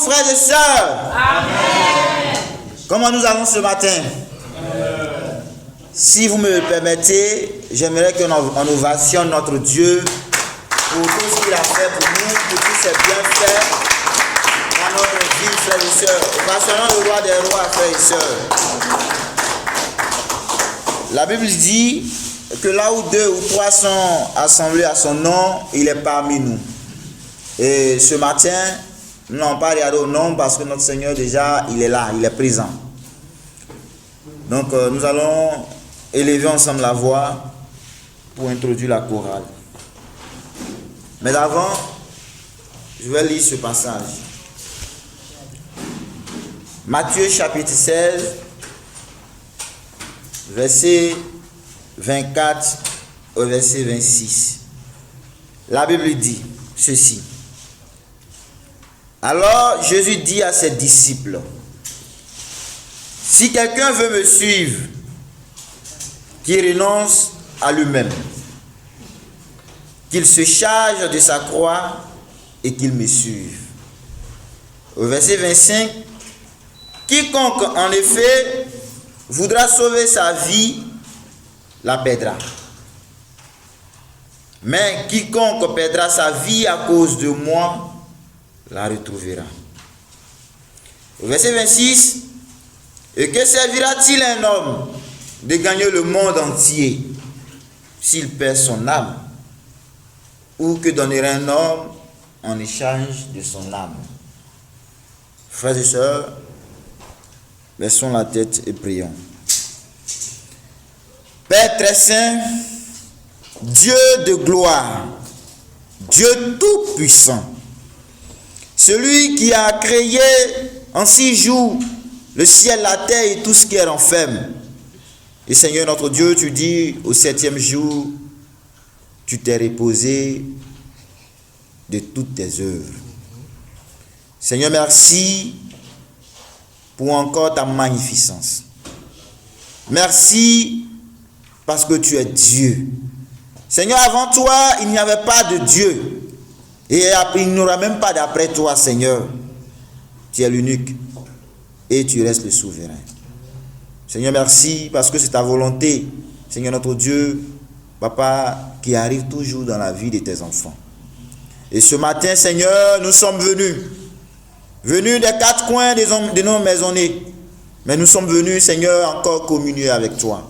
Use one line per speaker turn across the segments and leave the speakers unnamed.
frères et sœurs?
Amen.
Comment nous allons ce matin? Si vous me le permettez, j'aimerais qu'on ovationne notre Dieu pour tout ce qu'il a fait pour nous, pour tous ses bienfaits dans notre vie, frères et sœurs. Ovationnons le roi des rois, frères et sœurs. La Bible dit que là où 2 ou 3 sont assemblés à son nom, il est parmi nous. Et ce matin, nous n'allons pas regarder au nom parce que notre Seigneur déjà, il est là, il est présent. Donc nous allons élever ensemble la voix pour introduire la chorale. Mais avant, je vais lire ce passage. Matthieu chapitre 16, verset 24 au verset 26. La Bible dit ceci. Alors Jésus dit à ses disciples, si quelqu'un veut me suivre, qu'il renonce à lui-même, qu'il se charge de sa croix et qu'il me suive. Au verset 25, quiconque en effet voudra sauver sa vie, la perdra. Mais quiconque perdra sa vie à cause de moi, la retrouvera. Au verset 26, et que servira-t-il un homme de gagner le monde entier s'il perd son âme? Ou que donnerait un homme en échange de son âme? Frères et sœurs, baissons la tête et prions. Père très saint, Dieu de gloire, Dieu tout-puissant, celui qui a créé en 6 jours le ciel, la terre et tout ce qui est renferme. Et Seigneur notre Dieu, tu dis au 7e jour, tu t'es reposé de toutes tes œuvres. Seigneur, merci pour encore ta magnificence. Merci parce que tu es Dieu. Seigneur, avant toi, il n'y avait pas de Dieu. Et il n'y aura même pas d'après toi, Seigneur. Tu es l'unique. Et tu restes le souverain. Seigneur, merci parce que c'est ta volonté, Seigneur notre Dieu, Papa, qui arrive toujours dans la vie de tes enfants. Et ce matin, Seigneur, nous sommes venus des 4 coins de nos maisonnées. Mais nous sommes venus, Seigneur, encore communier avec toi.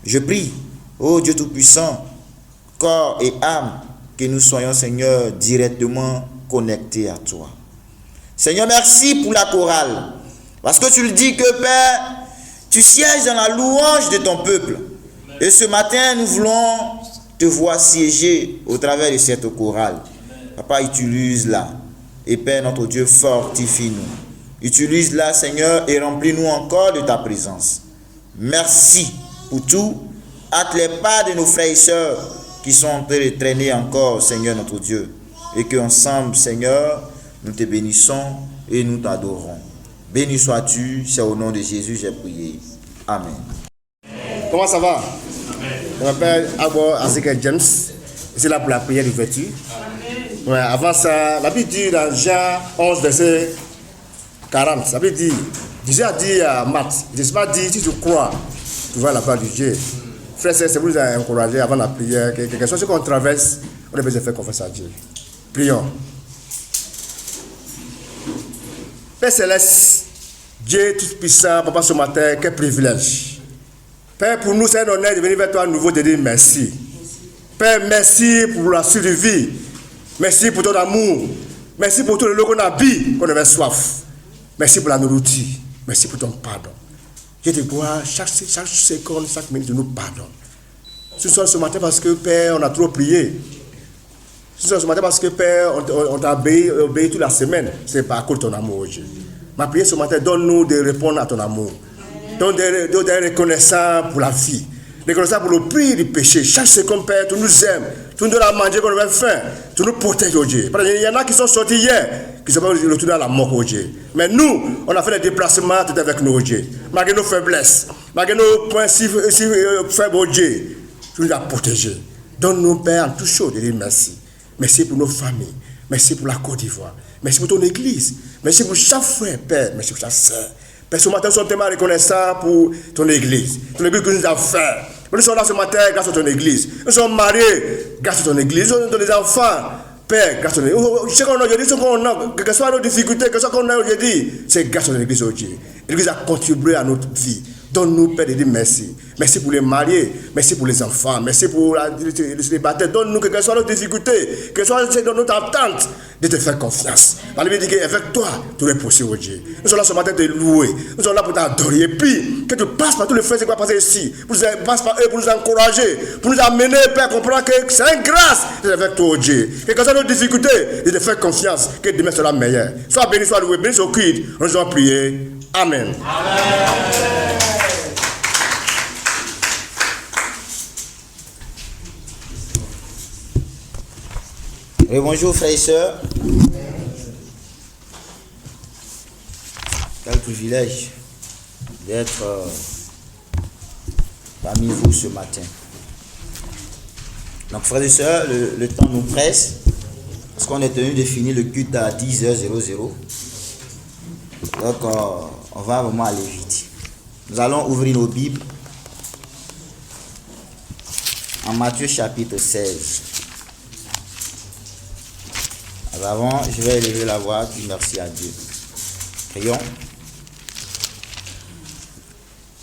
Je prie, ô Dieu Tout-Puissant, corps et âme, que nous soyons, Seigneur, directement connectés à toi. Seigneur, merci pour la chorale. Parce que tu le dis que, Père, tu sièges dans la louange de ton peuple. Et ce matin, nous voulons te voir siéger au travers de cette chorale. Papa, utilise-la. Et Père, notre Dieu, fortifie-nous. Utilise-la, Seigneur, et remplis-nous encore de ta présence. Merci pour tout. Hâte les pas de nos frères et sœurs qui sont en train de traîner encore, Seigneur, notre Dieu. Et qu'ensemble, Seigneur, nous te bénissons et nous t'adorons. Béni sois-tu, c'est au nom de Jésus j'ai prié. Amen.
Comment ça va? Je m'appelle Abo Azekiel James. Je suis là pour la prière d'ouverture. Ouais, avant ça, la Bible dit dans Jean 11, verset 40, la Bible dit, Jésus a dit à Marthe, Jésus m'a dit, si tu crois, tu vois la part de Dieu. Frère, c'est pour vous encourager avant la prière, que quelque chose qu'on traverse, on a besoin de faire confiance à Dieu. Prions. Père Céleste, Dieu Tout-Puissant, Papa, ce matin, quel privilège. Père, pour nous, c'est un honneur de venir vers toi à nouveau, de dire merci. Père, merci pour la survie. Merci pour ton amour. Merci pour tout le lot qu'on a bu, qu'on avait soif. Merci pour la nourriture. Merci pour ton pardon. Je te vois chaque seconde, chaque minute, nous pardonne. Ce matin parce que, Père, on a trop prié. Ce matin parce que, Père, on t'a obéi toute la semaine. C'est pas à cause de ton amour, Dieu. Ma prière ce matin, donne-nous de répondre à ton amour. Donne des reconnaissants pour la vie. Reconnaissant pour le prix du péché. Chaque seconde, Père, tu nous aimes. Tu nous donnes à manger quand on avait faim. Tu nous protèges, oh Dieu. Il y en a qui sont sortis hier, qui sont pas retournés à la mort, oh Dieu. Mais nous, on a fait des déplacements tout avec nous, oh Dieu. Malgré nos faiblesses, malgré nos points si faibles, oh Dieu, tu nous as protégés. Donne-nous, Père, en toute chose, de dire merci. Merci pour nos familles. Merci pour la Côte d'Ivoire. Merci pour ton église. Merci pour chaque frère, Père. Merci pour chaque soeur. Père, ce matin, nous sommes tellement reconnaissants pour ton église. Ton église que nous avons fait. Nous sommes là ce matin grâce à ton église. Nous sommes mariés grâce à ton église. Nous sommes des enfants. Père, grâce à ton église. Ce qu'on a aujourd'hui, ce qu'on a, quelles que soient nos difficultés, que ce qu'on a aujourd'hui, c'est grâce à ton église aujourd'hui. L'église a contribué à notre vie. Donne-nous, Père, de dire merci. Merci pour les mariés, merci pour les enfants, merci pour les célibataires. Donne-nous, quelles que soient nos difficultés, que soit notre attente, de te faire confiance. La Bible dit qu'avec toi, tout est possible, Dieu. Nous sommes là ce matin pour te louer, nous sommes là pour t'adorer. Et puis, que tu passes par tous les frères qui vont passer ici, pour nous passer par eux, pour nous encourager, pour nous amener, Père, à comprendre que c'est une grâce d'être avec toi, Dieu. Quelles que soient nos difficultés, de te faire confiance, que demain sera meilleur. Sois béni, sois loué, béni, sois cuit. Nous allons prier. Amen. Amen.
Et bonjour frères et sœurs. Quel privilège d'être parmi vous ce matin. Donc frères et sœurs, le temps nous presse parce qu'on est tenu de finir le culte à 10h00. Donc on va vraiment aller vite. Nous allons ouvrir nos Bibles en Matthieu chapitre 16. Avant, je vais élever la voix, puis merci à Dieu. Prions.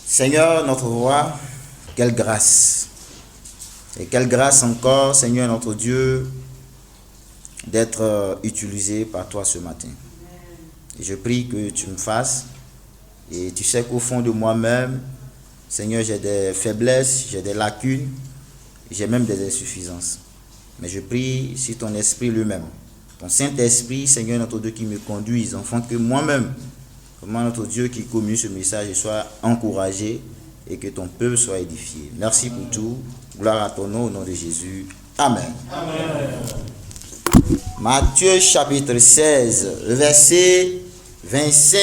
Seigneur, notre roi, quelle grâce. Et quelle grâce encore, Seigneur, notre Dieu, d'être utilisé par toi ce matin. Et je prie que tu me fasses. Et tu sais qu'au fond de moi-même, Seigneur, j'ai des faiblesses, j'ai des lacunes, j'ai même des insuffisances. Mais je prie sur ton esprit lui-même. Ton Saint-Esprit, Seigneur notre Dieu, qui me conduise, afin que moi-même, comment notre Dieu qui communique ce message, soit encouragé et que ton peuple soit édifié. Merci pour tout. Gloire à ton nom, au nom de Jésus. Amen. Amen. Matthieu chapitre 16, le verset 25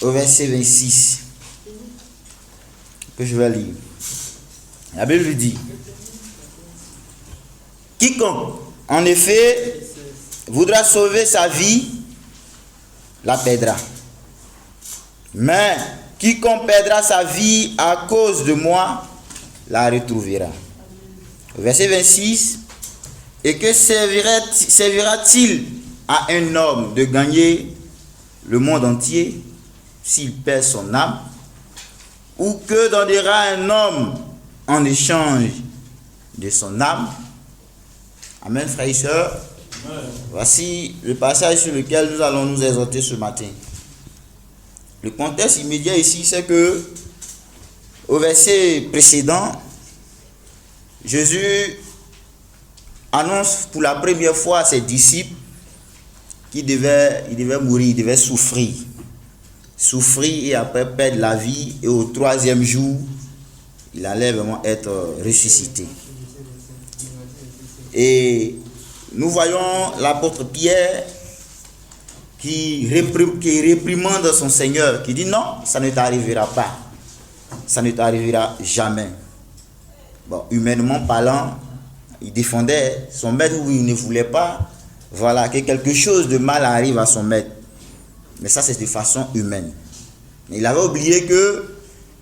au verset 26, que je vais lire. La Bible dit: quiconque, en effet, voudra sauver sa vie, la perdra. Mais quiconque perdra sa vie à cause de moi, la retrouvera. Verset 26. Et que servira-t-il à un homme de gagner le monde entier s'il perd son âme? Ou que donnera un homme en échange de son âme? Amen, frères et sœurs. Voici le passage sur lequel nous allons nous exhorter ce matin. Le contexte immédiat ici, c'est que au verset précédent, Jésus annonce pour la première fois à ses disciples qu'il devait mourir, il devait souffrir. Souffrir et après perdre la vie, et au troisième jour, il allait vraiment être ressuscité. Et nous voyons l'apôtre Pierre qui réprimande son Seigneur, qui dit non, ça ne t'arrivera pas. Ça ne t'arrivera jamais. Bon, humainement parlant, il défendait son maître où il ne voulait pas, voilà, que quelque chose de mal arrive à son maître. Mais ça, c'est de façon humaine. Mais il avait oublié que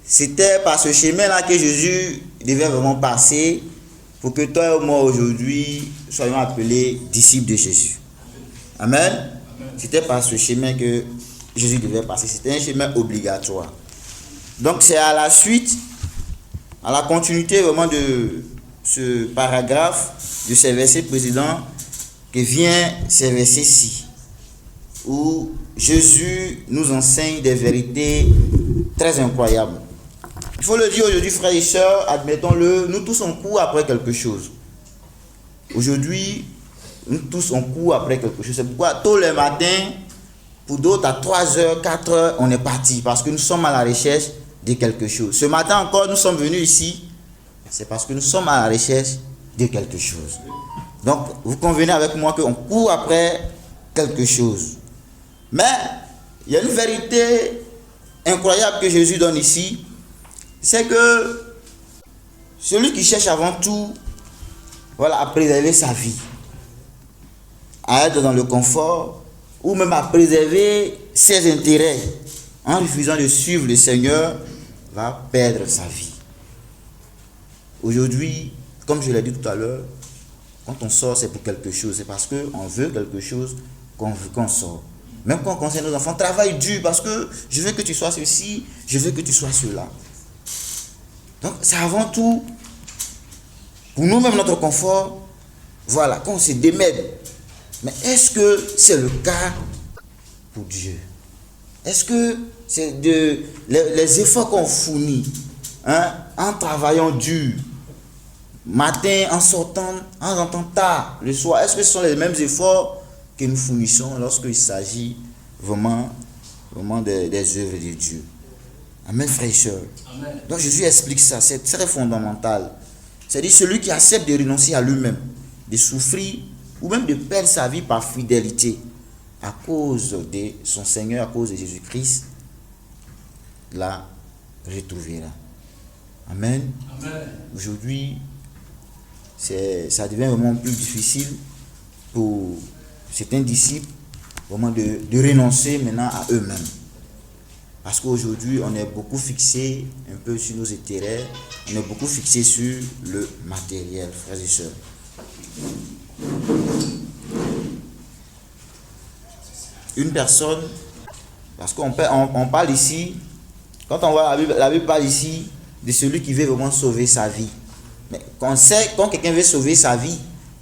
c'était par ce chemin-là que Jésus devait vraiment passer pour que toi et moi aujourd'hui soyons appelés disciples de Jésus. Amen. C'était par ce chemin que Jésus devait passer. C'était un chemin obligatoire. Donc c'est à la suite, à la continuité vraiment de ce paragraphe, de ces versets précédents, que vient ces versets-ci, où Jésus nous enseigne des vérités très incroyables. Il faut le dire aujourd'hui, frères et sœurs, admettons-le, nous tous on court après quelque chose. Aujourd'hui, nous tous on court après quelque chose. C'est pourquoi tôt le matin, pour d'autres à 3h, 4h, on est parti parce que nous sommes à la recherche de quelque chose. Ce matin encore, nous sommes venus ici, c'est parce que nous sommes à la recherche de quelque chose. Donc, vous convenez avec moi qu'on court après quelque chose. Mais, il y a une vérité incroyable que Jésus donne ici, c'est que celui qui cherche avant tout, voilà, à préserver sa vie, à être dans le confort, ou même à préserver ses intérêts en refusant de suivre le Seigneur, va perdre sa vie. Aujourd'hui, comme je l'ai dit tout à l'heure, quand on sort, c'est pour quelque chose. C'est parce qu'on veut quelque chose qu'on sort. Même quand on conseille nos enfants, travaille dur parce que je veux que tu sois ceci, je veux que tu sois cela. Donc, c'est avant tout pour nous-mêmes notre confort. Voilà, qu'on se démène. Mais est-ce que c'est le cas pour Dieu? Est-ce que c'est les efforts qu'on fournit, en travaillant dur, matin, en sortant, en rentrant tard, le soir, est-ce que ce sont les mêmes efforts que nous fournissons lorsqu'il s'agit vraiment des œuvres de Dieu? Amen, frères et sœurs. Donc Jésus explique ça, c'est très fondamental. C'est-à-dire celui qui accepte de renoncer à lui-même, de souffrir ou même de perdre sa vie par fidélité à cause de son Seigneur, à cause de Jésus-Christ, la retrouvera. Amen. Amen. Aujourd'hui, ça devient vraiment plus difficile pour certains disciples vraiment de renoncer maintenant à eux-mêmes. Parce qu'aujourd'hui, on est beaucoup fixé un peu sur nos intérêts, on est beaucoup fixé sur le matériel, frères et sœurs. Une personne, parce qu'on parle ici, quand on voit la Bible parle ici de celui qui veut vraiment sauver sa vie. Mais quand quelqu'un veut sauver sa vie,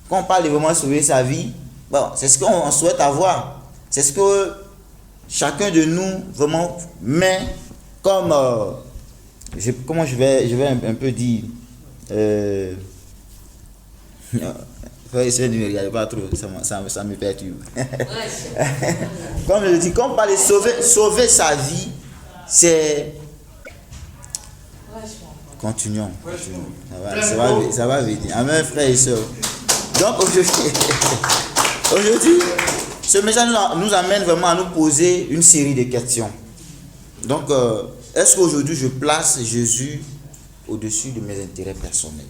quand on parle de vraiment sauver sa vie, bon, c'est ce qu'on souhaite avoir. C'est ce que chacun de nous vraiment met comme, comment je vais un peu dire, ne me regardez pas trop, ça me perturbe. Comme je dis, quand on parle de sauver sa vie, c'est... Continuons. Ça va venir. Amen, frères et sœurs. Donc aujourd'hui, ce message nous amène vraiment à nous poser une série de questions. Donc, est-ce qu'aujourd'hui je place Jésus au-dessus de mes intérêts personnels?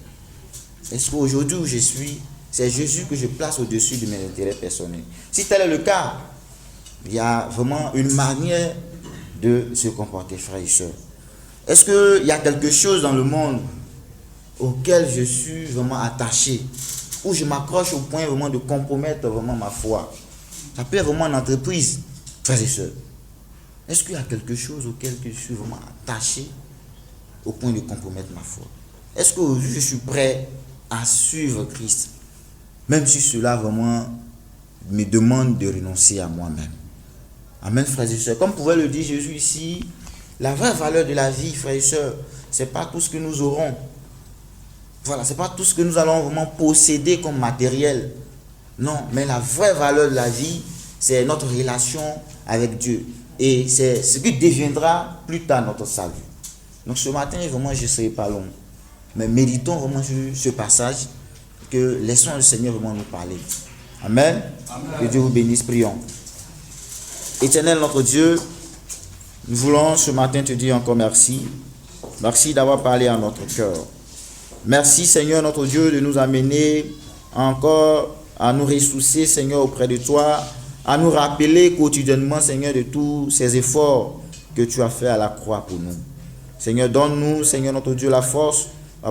Est-ce qu'aujourd'hui où je suis, c'est Jésus que je place au-dessus de mes intérêts personnels? Si tel est le cas, il y a vraiment une manière de se comporter, frères et sœurs. Est-ce qu'il y a quelque chose dans le monde auquel je suis vraiment attaché, où je m'accroche au point vraiment de compromettre vraiment ma foi? Ça peut être vraiment une entreprise, frères et sœurs. Est-ce qu'il y a quelque chose auquel je suis vraiment attaché au point de compromettre ma foi? Est-ce que je suis prêt à suivre Christ, même si cela vraiment me demande de renoncer à moi-même? Amen, frères et sœurs. Comme pouvait le dire Jésus ici, la vraie valeur de la vie, frères et sœurs, ce n'est pas tout ce que nous aurons. Voilà, ce n'est pas tout ce que nous allons vraiment posséder comme matériel. Non, mais la vraie valeur de la vie, c'est notre relation avec Dieu. Et c'est ce qui deviendra plus tard notre salut. Donc ce matin, vraiment, je ne serai pas long. Mais méditons vraiment sur ce passage, que laissons le Seigneur vraiment nous parler. Amen. Amen. Que Dieu vous bénisse, prions. Éternel notre Dieu, nous voulons ce matin te dire encore merci. Merci d'avoir parlé à notre cœur. Merci Seigneur notre Dieu de nous amener encore à nous ressourcer Seigneur auprès de toi, à nous rappeler quotidiennement Seigneur de tous ces efforts que tu as fait à la croix pour nous. Seigneur, donne-nous Seigneur notre Dieu la force,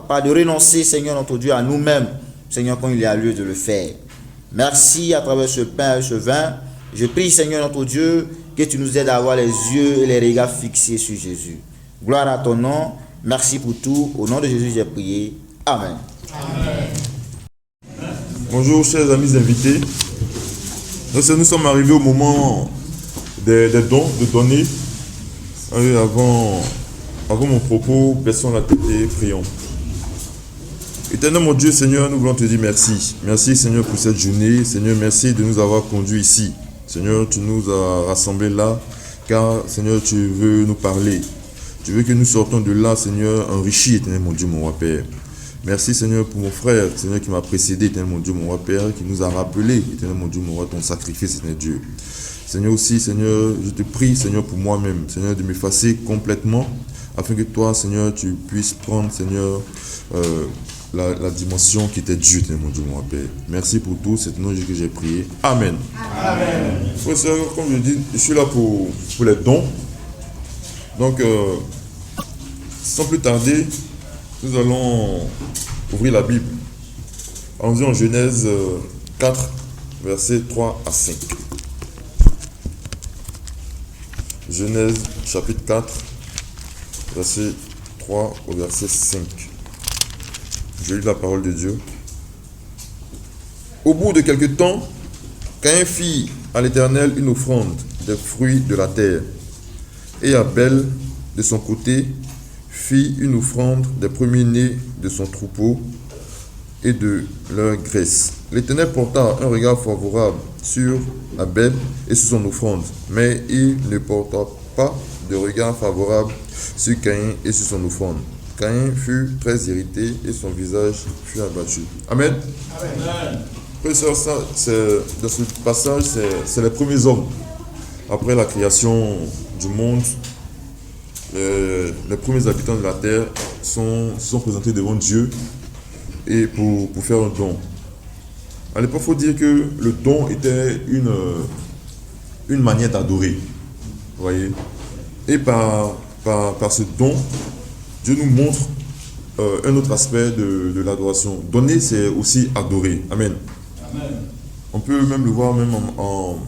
pas de renoncer Seigneur notre Dieu à nous-mêmes, Seigneur, quand il y a lieu de le faire. Merci à travers ce pain et ce vin. Je prie Seigneur notre Dieu que tu nous aides à avoir les yeux et les regards fixés sur Jésus. Gloire à ton nom. Merci pour tout. Au nom de Jésus, j'ai prié. Amen. Amen.
Bonjour, chers amis invités. Nous sommes arrivés au moment des dons, de donner. Avant mon propos, baissons la tête et prions. Éternel mon Dieu, Seigneur, nous voulons te dire merci. Merci, Seigneur, pour cette journée. Seigneur, merci de nous avoir conduits ici. Seigneur, tu nous as rassemblés là, car, Seigneur, tu veux nous parler. Tu veux que nous sortons de là, Seigneur, enrichis, éternel mon Dieu, mon roi Père. Merci, Seigneur, pour mon frère, Seigneur, qui m'a précédé, éternel mon Dieu, mon roi Père, qui nous a rappelé, éternel mon Dieu, mon roi, ton sacrifice, éternel Dieu. Seigneur aussi, Seigneur, je te prie, Seigneur, pour moi-même, Seigneur, de m'effacer complètement, afin que toi, Seigneur, tu puisses prendre, Seigneur, la dimension qui était Dieu, mon Dieu, mon Père. Merci pour tout, c'est nom que j'ai prié. Amen. Amen. Frères et sœurs, comme je dis, je suis là pour les dons. Donc, sans plus tarder, nous allons ouvrir la Bible. Allons-y en Genèse 4, versets 3 à 5. Genèse chapitre 4, verset 3 au verset 5. Je lis la parole de Dieu. Au bout de quelque temps, Caïn fit à l'Éternel une offrande des fruits de la terre. Et Abel, de son côté, fit une offrande des premiers-nés de son troupeau et de leur graisse. L'Éternel porta un regard favorable sur Abel et sur son offrande, mais il ne porta pas de regard favorable sur Caïn et sur son offrande. Caïn fut très irrité et son visage fut abattu. Amen. Amen. Frères et sœurs, dans ce passage, c'est les premiers hommes. Après la création du monde, les premiers habitants de la terre sont présentés devant Dieu et pour faire un don. À l'époque, il faut dire que le don était une manière d'adorer. Vous voyez. Et par ce don, Dieu nous montre un autre aspect de l'adoration. Donner, c'est aussi adorer. Amen. Amen. On peut même le voir même en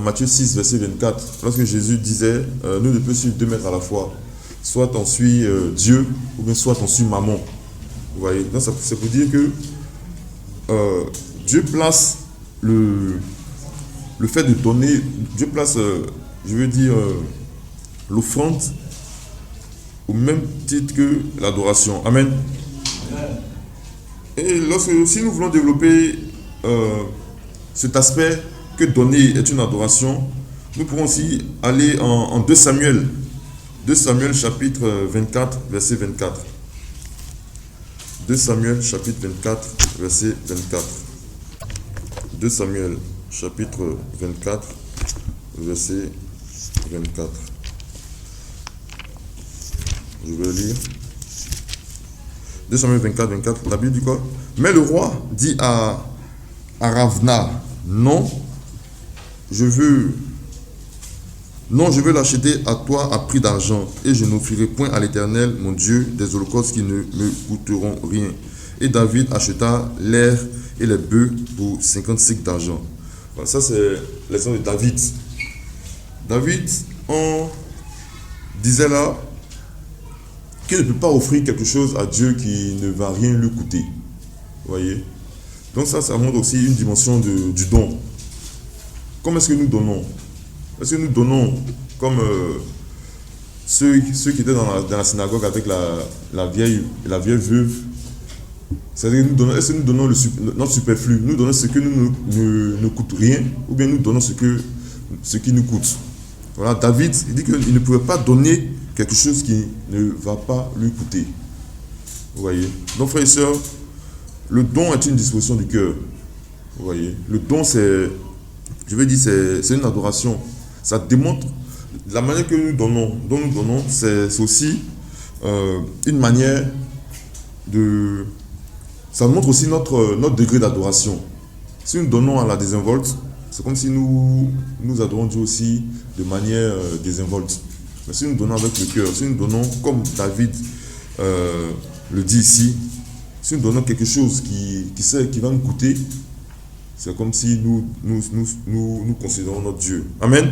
Matthieu 6, verset 24, lorsque Jésus disait nous ne pouvons suivre deux maîtres à la fois. Soit on suit Dieu, ou bien soit on suit Mammon. Vous voyez. Donc, c'est pour dire que Dieu place le fait de donner, Dieu place, l'offrande au même titre que l'adoration. Amen. Et si nous voulons développer cet aspect que donner est une adoration, nous pourrons aussi aller en 2 Samuel. 2 Samuel chapitre 24, verset 24. 2 Samuel chapitre 24, verset 24. 2 Samuel chapitre 24, verset 24. Je vais lire. 2 Samuel 24, 24, la Bible dit quoi? Mais le roi dit à Ravna, non, je veux l'acheter à toi à prix d'argent, et je n'offrirai point à l'Éternel, mon Dieu, des holocaustes qui ne me coûteront rien. Et David acheta l'air et les bœufs pour 50 cycles d'argent. Voilà, ça c'est l'exemple de David. David, on disait là qu'il ne peut pas offrir quelque chose à Dieu qui ne va rien lui coûter. Vous voyez? Donc ça montre aussi une dimension du don. Comment est-ce que nous donnons? Est-ce que nous donnons comme ceux qui étaient dans la synagogue avec la vieille veuve? C'est-à-dire, est-ce que nous donnons notre superflu? Nous donnons ce que ne coûte rien, ou bien nous donnons ce qui nous coûte? Voilà, David, il dit qu'il ne pouvait pas donner quelque chose qui ne va pas lui coûter. Vous voyez? Donc, frères et sœurs, le don est une disposition du cœur. Vous voyez? Le don, c'est une adoration. Ça démontre la manière que nous donnons, c'est aussi une manière de... Ça montre aussi notre degré d'adoration. Si nous donnons à la désinvolte, c'est comme si nous adorons Dieu aussi de manière désinvolte. Mais si nous donnons avec le cœur, si nous donnons comme David le dit ici, si nous donnons quelque chose qui va nous coûter, c'est comme si nous considérons notre Dieu. Amen.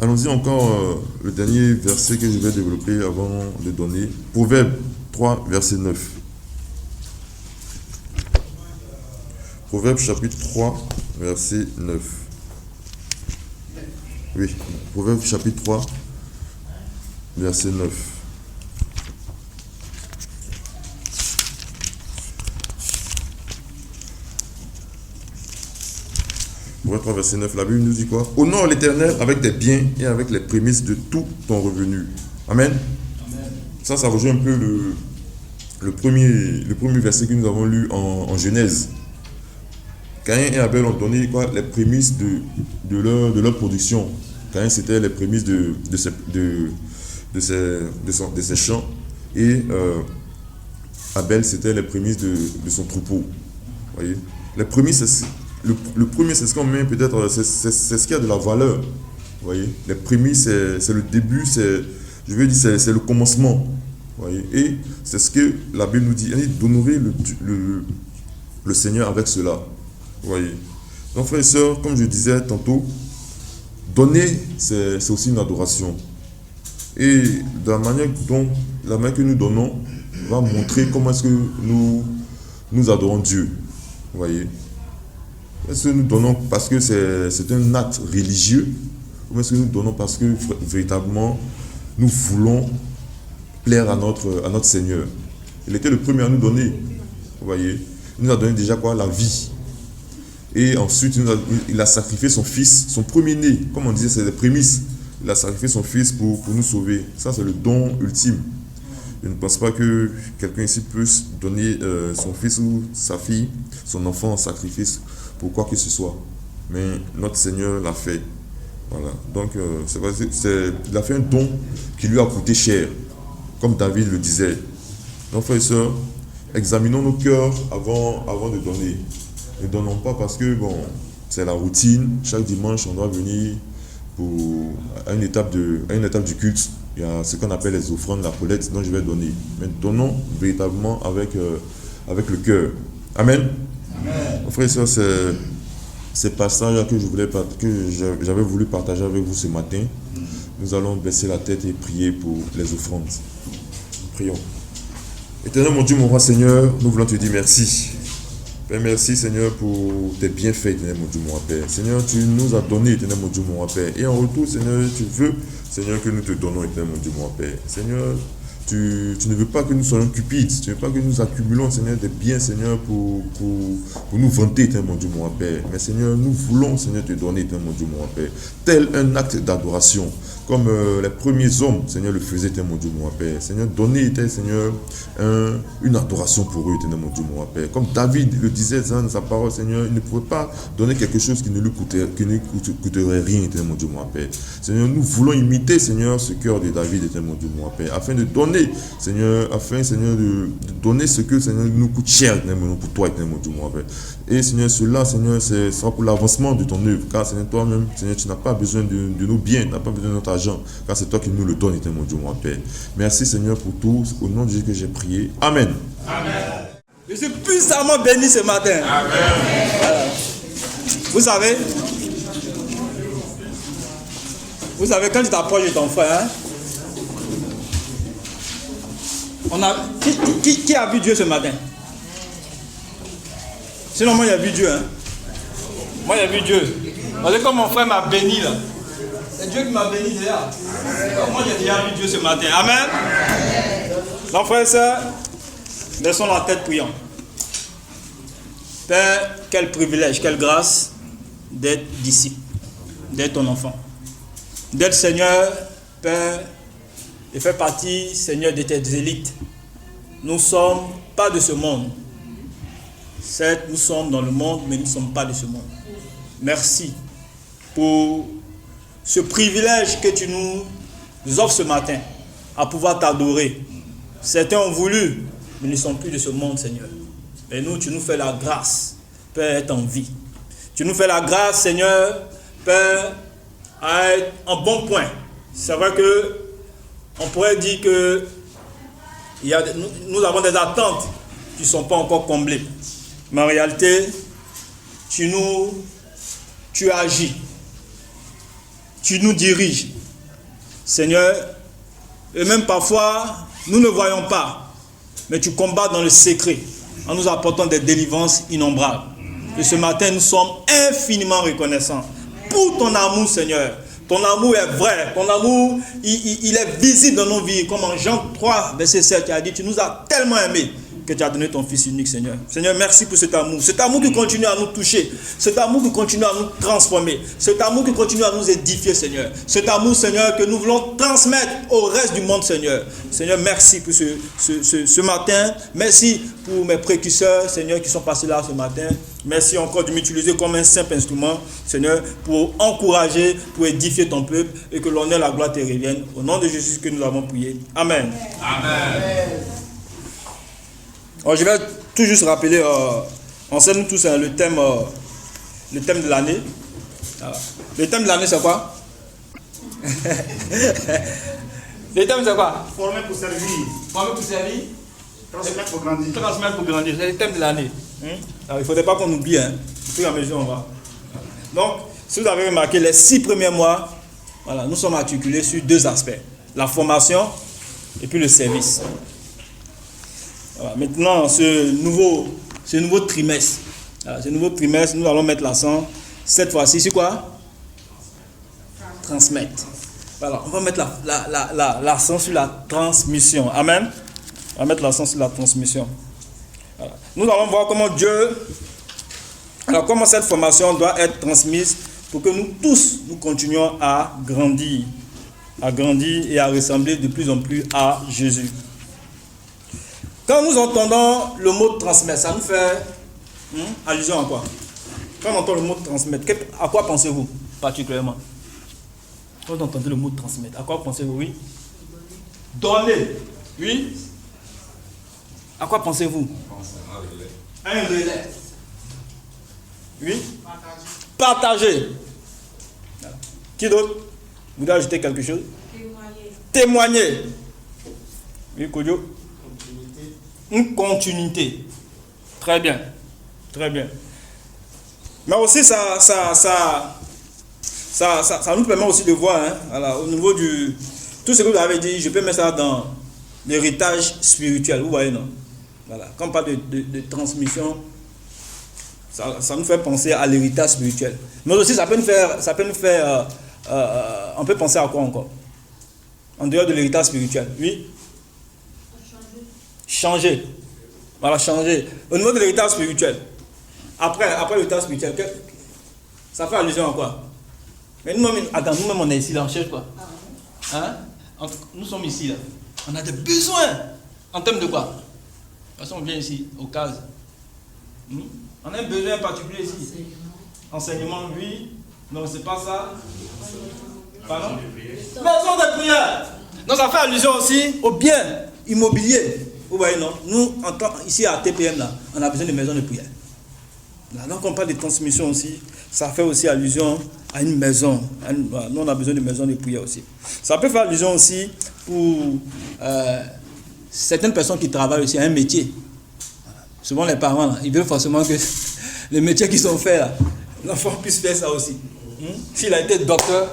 Allons-y encore le dernier verset que je vais développer avant de donner. Proverbe 3, verset 9. Proverbe chapitre 3, verset 9. Oui, Proverbe chapitre 3, verset 9. Proverbe 3, verset 9, la Bible nous dit quoi? Honore l'Éternel avec tes biens et avec les prémices de tout ton revenu. Amen. Amen. Ça rejoint un peu le premier verset que nous avons lu en Genèse. Caïn et Abel ont donné quoi? Les prémices de leur production. Caïn, c'était les prémices de ses champs. Et Abel, c'était les prémices de son troupeau. Voyez, les prémices, le premier, c'est ce qu'on met peut-être, c'est ce qui a de la valeur. Voyez, les prémices, c'est le début, je veux dire, c'est le commencement. Voyez, et c'est ce que la Bible nous dit, d'honorer le Seigneur avec cela. Voyez. Donc, frères et sœurs, comme je disais tantôt, donner, c'est aussi une adoration. Et de la manière que nous donnons va montrer comment est-ce que nous adorons Dieu. Vous voyez. Est-ce que nous donnons parce que c'est un acte religieux, ou est-ce que nous donnons parce que véritablement nous voulons plaire à notre Seigneur? Il était le premier à nous donner. Vous voyez. Il nous a donné déjà quoi? La vie. Et ensuite, il a sacrifié son fils, son premier-né. Comme on disait, c'est les prémices. Il a sacrifié son fils pour nous sauver. Ça, c'est le don ultime. Je ne pense pas que quelqu'un ici puisse donner son fils ou sa fille, son enfant en sacrifice pour quoi que ce soit. Mais notre Seigneur l'a fait. Voilà. Donc, il a fait un don qui lui a coûté cher, comme David le disait. Donc, frères et sœurs, examinons nos cœurs avant de donner. Ne donnons pas parce que, bon, c'est la routine. Chaque dimanche, on doit venir à une étape du culte. Il y a ce qu'on appelle les offrandes, la collecte dont je vais donner. Mais donnons véritablement avec le cœur. Amen. Amen. Frères et sœurs, c'est ce passage que j'avais voulu partager avec vous ce matin. Nous allons baisser la tête et prier pour les offrandes. Prions. Éternel mon Dieu, mon roi Seigneur, nous voulons te dire merci. Père, merci Seigneur pour tes bienfaits, éternel mon Dieu, mon roi Père. Seigneur, tu nous as donné, éternel mon Dieu, mon roi Père. Et en retour, Seigneur, tu veux, Seigneur, que nous te donnons, éternel mon Dieu, mon roi Père. Seigneur, tu ne veux pas que nous soyons cupides, tu ne veux pas que nous accumulons, Seigneur, des biens, Seigneur, pour nous vanter, éternel mon Dieu, mon roi Père. Mais Seigneur, nous voulons, Seigneur, te donner, éternel mon Dieu, mon roi Père, tel un acte d'adoration, comme les premiers hommes, Seigneur, le faisaient, éternel mon Dieu, mon roi Père. Seigneur, donner, éternel Seigneur, une adoration pour eux, éternel mon Dieu, mon roi Père. Comme David le disait dans sa parole, Seigneur, il ne pouvait pas donner quelque chose qui ne lui coûterait rien, éternel mon Dieu, mon roi Père. Seigneur, nous voulons imiter, Seigneur, ce cœur de David, éternel mon Dieu, mon roi Père, afin de donner, Seigneur, de donner ce que, Seigneur, nous coûte cher, éternel mon Dieu, pour toi, éternel mon Dieu, mon roi Père. Et Seigneur, cela, Seigneur, ce sera pour l'avancement de ton œuvre, car Seigneur, toi-même, Seigneur, tu n'as pas besoin de nos biens, tu n'as pas besoin de notre argent, car c'est toi qui nous le donnes, éternel mon Dieu, mon Père. Merci Seigneur pour tout, au nom de Jésus que j'ai prié. Amen.
Amen. Je suis puissamment béni ce matin. Amen. Vous savez, quand tu t'approches de ton frère, qui a vu Dieu ce matin? Sinon, moi, j'ai vu Dieu. Moi, j'ai vu Dieu. Parce que comme mon frère m'a béni là, c'est Dieu qui m'a béni déjà. Moi, j'ai déjà vu Dieu ce matin. Amen. Donc, frères et sœurs, laissons la tête priant. Père, quel privilège, quelle grâce d'être disciple, d'être ton enfant. D'être Seigneur, Père, et faire partie, Seigneur, de tes élites. Nous ne sommes pas de ce monde. Certes, nous sommes dans le monde, mais nous ne sommes pas de ce monde. Merci pour ce privilège que tu nous offres ce matin, à pouvoir t'adorer. Certains ont voulu, mais ne sont plus de ce monde, Seigneur. Et nous, tu nous fais la grâce, Père, être en vie. Tu nous fais la grâce, Seigneur, Père, à être en bon point. C'est vrai que on pourrait dire que nous avons des attentes qui ne sont pas encore comblées. Mais en réalité, tu agis. Tu nous diriges. Seigneur, et même parfois, nous ne voyons pas, mais tu combats dans le secret, en nous apportant des délivrances innombrables. Et ce matin, nous sommes infiniment reconnaissants pour ton amour, Seigneur. Ton amour est vrai, ton amour, il est visible dans nos vies. Comme en Jean 3, verset 7, tu as dit, tu nous as tellement aimés que tu as donné ton Fils unique, Seigneur. Seigneur, merci pour cet amour. Cet amour qui continue à nous toucher. Cet amour qui continue à nous transformer. Cet amour qui continue à nous édifier, Seigneur. Cet amour, Seigneur, que nous voulons transmettre au reste du monde, Seigneur. Seigneur, merci pour ce matin. Merci pour mes précurseurs, Seigneur, qui sont passés là ce matin. Merci encore de m'utiliser comme un simple instrument, Seigneur, pour encourager, pour édifier ton peuple et que l'honneur et la gloire te reviennent. Au nom de Jésus que nous avons prié. Amen.
Amen.
Alors, je vais tout juste rappeler, enseigne-nous tous le thème de l'année. Le thème de l'année, c'est quoi? Le thème, c'est quoi?
Former pour servir.
Former pour servir.
Transmettre pour grandir.
Transmettre pour grandir. C'est le thème de l'année. Alors, il ne faudrait pas qu'on oublie. Au fur et à mesure, on va. Donc, si vous avez remarqué, les 6 premiers mois, voilà, nous sommes articulés sur 2 aspects. La formation et puis le service. Voilà, maintenant, ce nouveau trimestre, nous allons mettre l'accent, cette fois-ci, sur quoi? Transmettre. Voilà, on va mettre l'accent sur la transmission. Amen. On va mettre l'accent sur la transmission. Voilà. Nous allons voir comment cette formation doit être transmise pour que nous tous, nous continuions à grandir et à ressembler de plus en plus à Jésus. Quand nous entendons le mot transmettre, ça nous fait allusion à quoi? Quand on entend le mot transmettre, à quoi pensez-vous particulièrement? Quand vous entendez le mot transmettre, à quoi pensez-vous? Oui? Donner. Oui? À quoi pensez-vous? Un relais. Oui? Partager. Qui d'autre? Vous voulez ajouter quelque chose? Témoigner. Oui, Kodjo? Une continuité. Très bien. Très bien. Mais aussi, ça nous permet aussi de voir, voilà, au niveau du... Tout ce que vous avez dit, je peux mettre ça dans l'héritage spirituel. Vous voyez, non? Voilà. Quand on parle de transmission, ça nous fait penser à l'héritage spirituel. Mais aussi, ça peut nous faire on peut penser à quoi encore? En dehors de l'héritage spirituel. Oui? Changer. Voilà, changer. Au niveau de l'héritage spirituel. Après l'héritage spirituel, ça fait allusion à quoi? Mais nous-mêmes, on est ici, là, on cherche quoi? Hein? Nous sommes ici, là. On a des besoins. En termes de quoi? Parce qu'on vient ici, au CAS. On a un besoin particulier ici. Enseignement, oui. Non, c'est pas ça. Pardon? Maison de prière. Donc ça fait allusion aussi au bien immobilier. Vous voyez, non? Nous, ici à TPM, là, on a besoin de maisons de prière. Là, donc on parle de transmission aussi. Ça fait aussi allusion à une maison. Nous, on a besoin de maisons de prière aussi. Ça peut faire allusion aussi pour certaines personnes qui travaillent aussi à un métier. Souvent les parents, là, ils veulent forcément que les métiers qui sont faits, là, l'enfant puisse faire ça aussi. S'il a été docteur,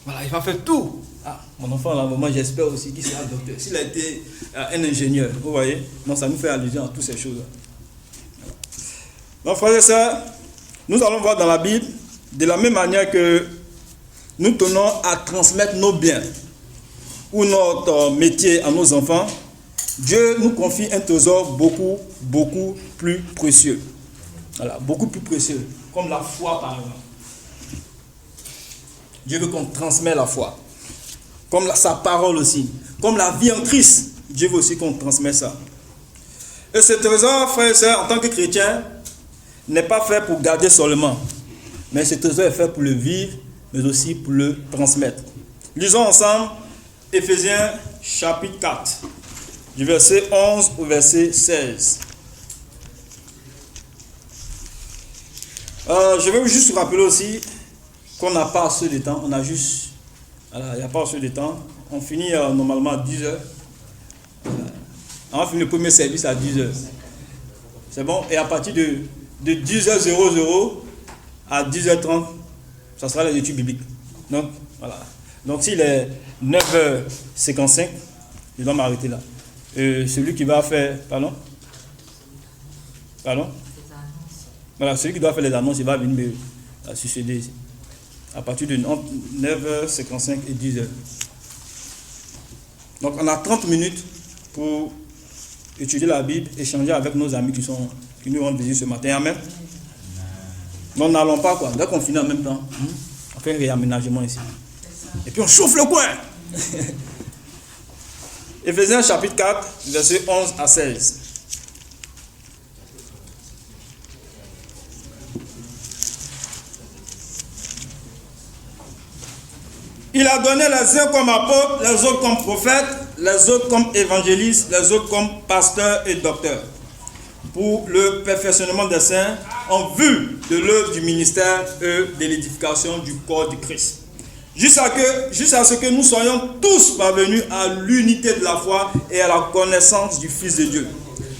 voilà, il va faire tout. Mon enfant, là, moi j'espère aussi qu'il sera docteur. S'il a été un ingénieur, vous voyez, donc ça nous fait allusion à toutes ces choses-là. Donc frères et sœurs, nous allons voir dans la Bible, de la même manière que nous tenons à transmettre nos biens ou notre métier à nos enfants, Dieu nous confie un trésor beaucoup, beaucoup plus précieux. Voilà, beaucoup plus précieux, comme la foi par exemple. Dieu veut qu'on transmette la foi, comme sa parole aussi, comme la vie en Christ. Dieu veut aussi qu'on transmette ça. Et ce trésor, frères et sœurs, en tant que chrétien, n'est pas fait pour garder seulement, mais ce trésor est fait pour le vivre, mais aussi pour le transmettre. Lisons ensemble Éphésiens chapitre 4, du verset 11 au verset 16. Je vais juste vous rappeler aussi qu'on n'a pas assez de temps. On a juste... Voilà, il n'y a pas assez de temps. On finit normalement à 10h. On va finir le premier service à 10h. C'est bon? Et à partir de 10h00 à 10h30, ça sera les études bibliques. Donc, voilà. Donc, s'il est 9h55, je dois m'arrêter là. Celui qui va faire... Pardon? Voilà, celui qui doit faire les annonces, il va venir me succéder ici. À partir de 9h55 et 10h. Donc, on a 30 minutes pour étudier la Bible, échanger avec nos amis qui nous rendent visite ce matin. Amen. Donc, n'allons pas, quoi. Dès qu'on finit en même temps, on fait un réaménagement ici. Et puis, on chauffe le coin. Éphésiens chapitre 4, versets 11 à 16. Il a donné les uns comme apôtres, les autres comme prophètes, les autres comme évangélistes, les autres comme pasteurs et docteurs, pour le perfectionnement des saints, en vue de l'œuvre du ministère et de l'édification du corps de Christ. Jusqu'à ce que nous soyons tous parvenus à l'unité de la foi et à la connaissance du Fils de Dieu,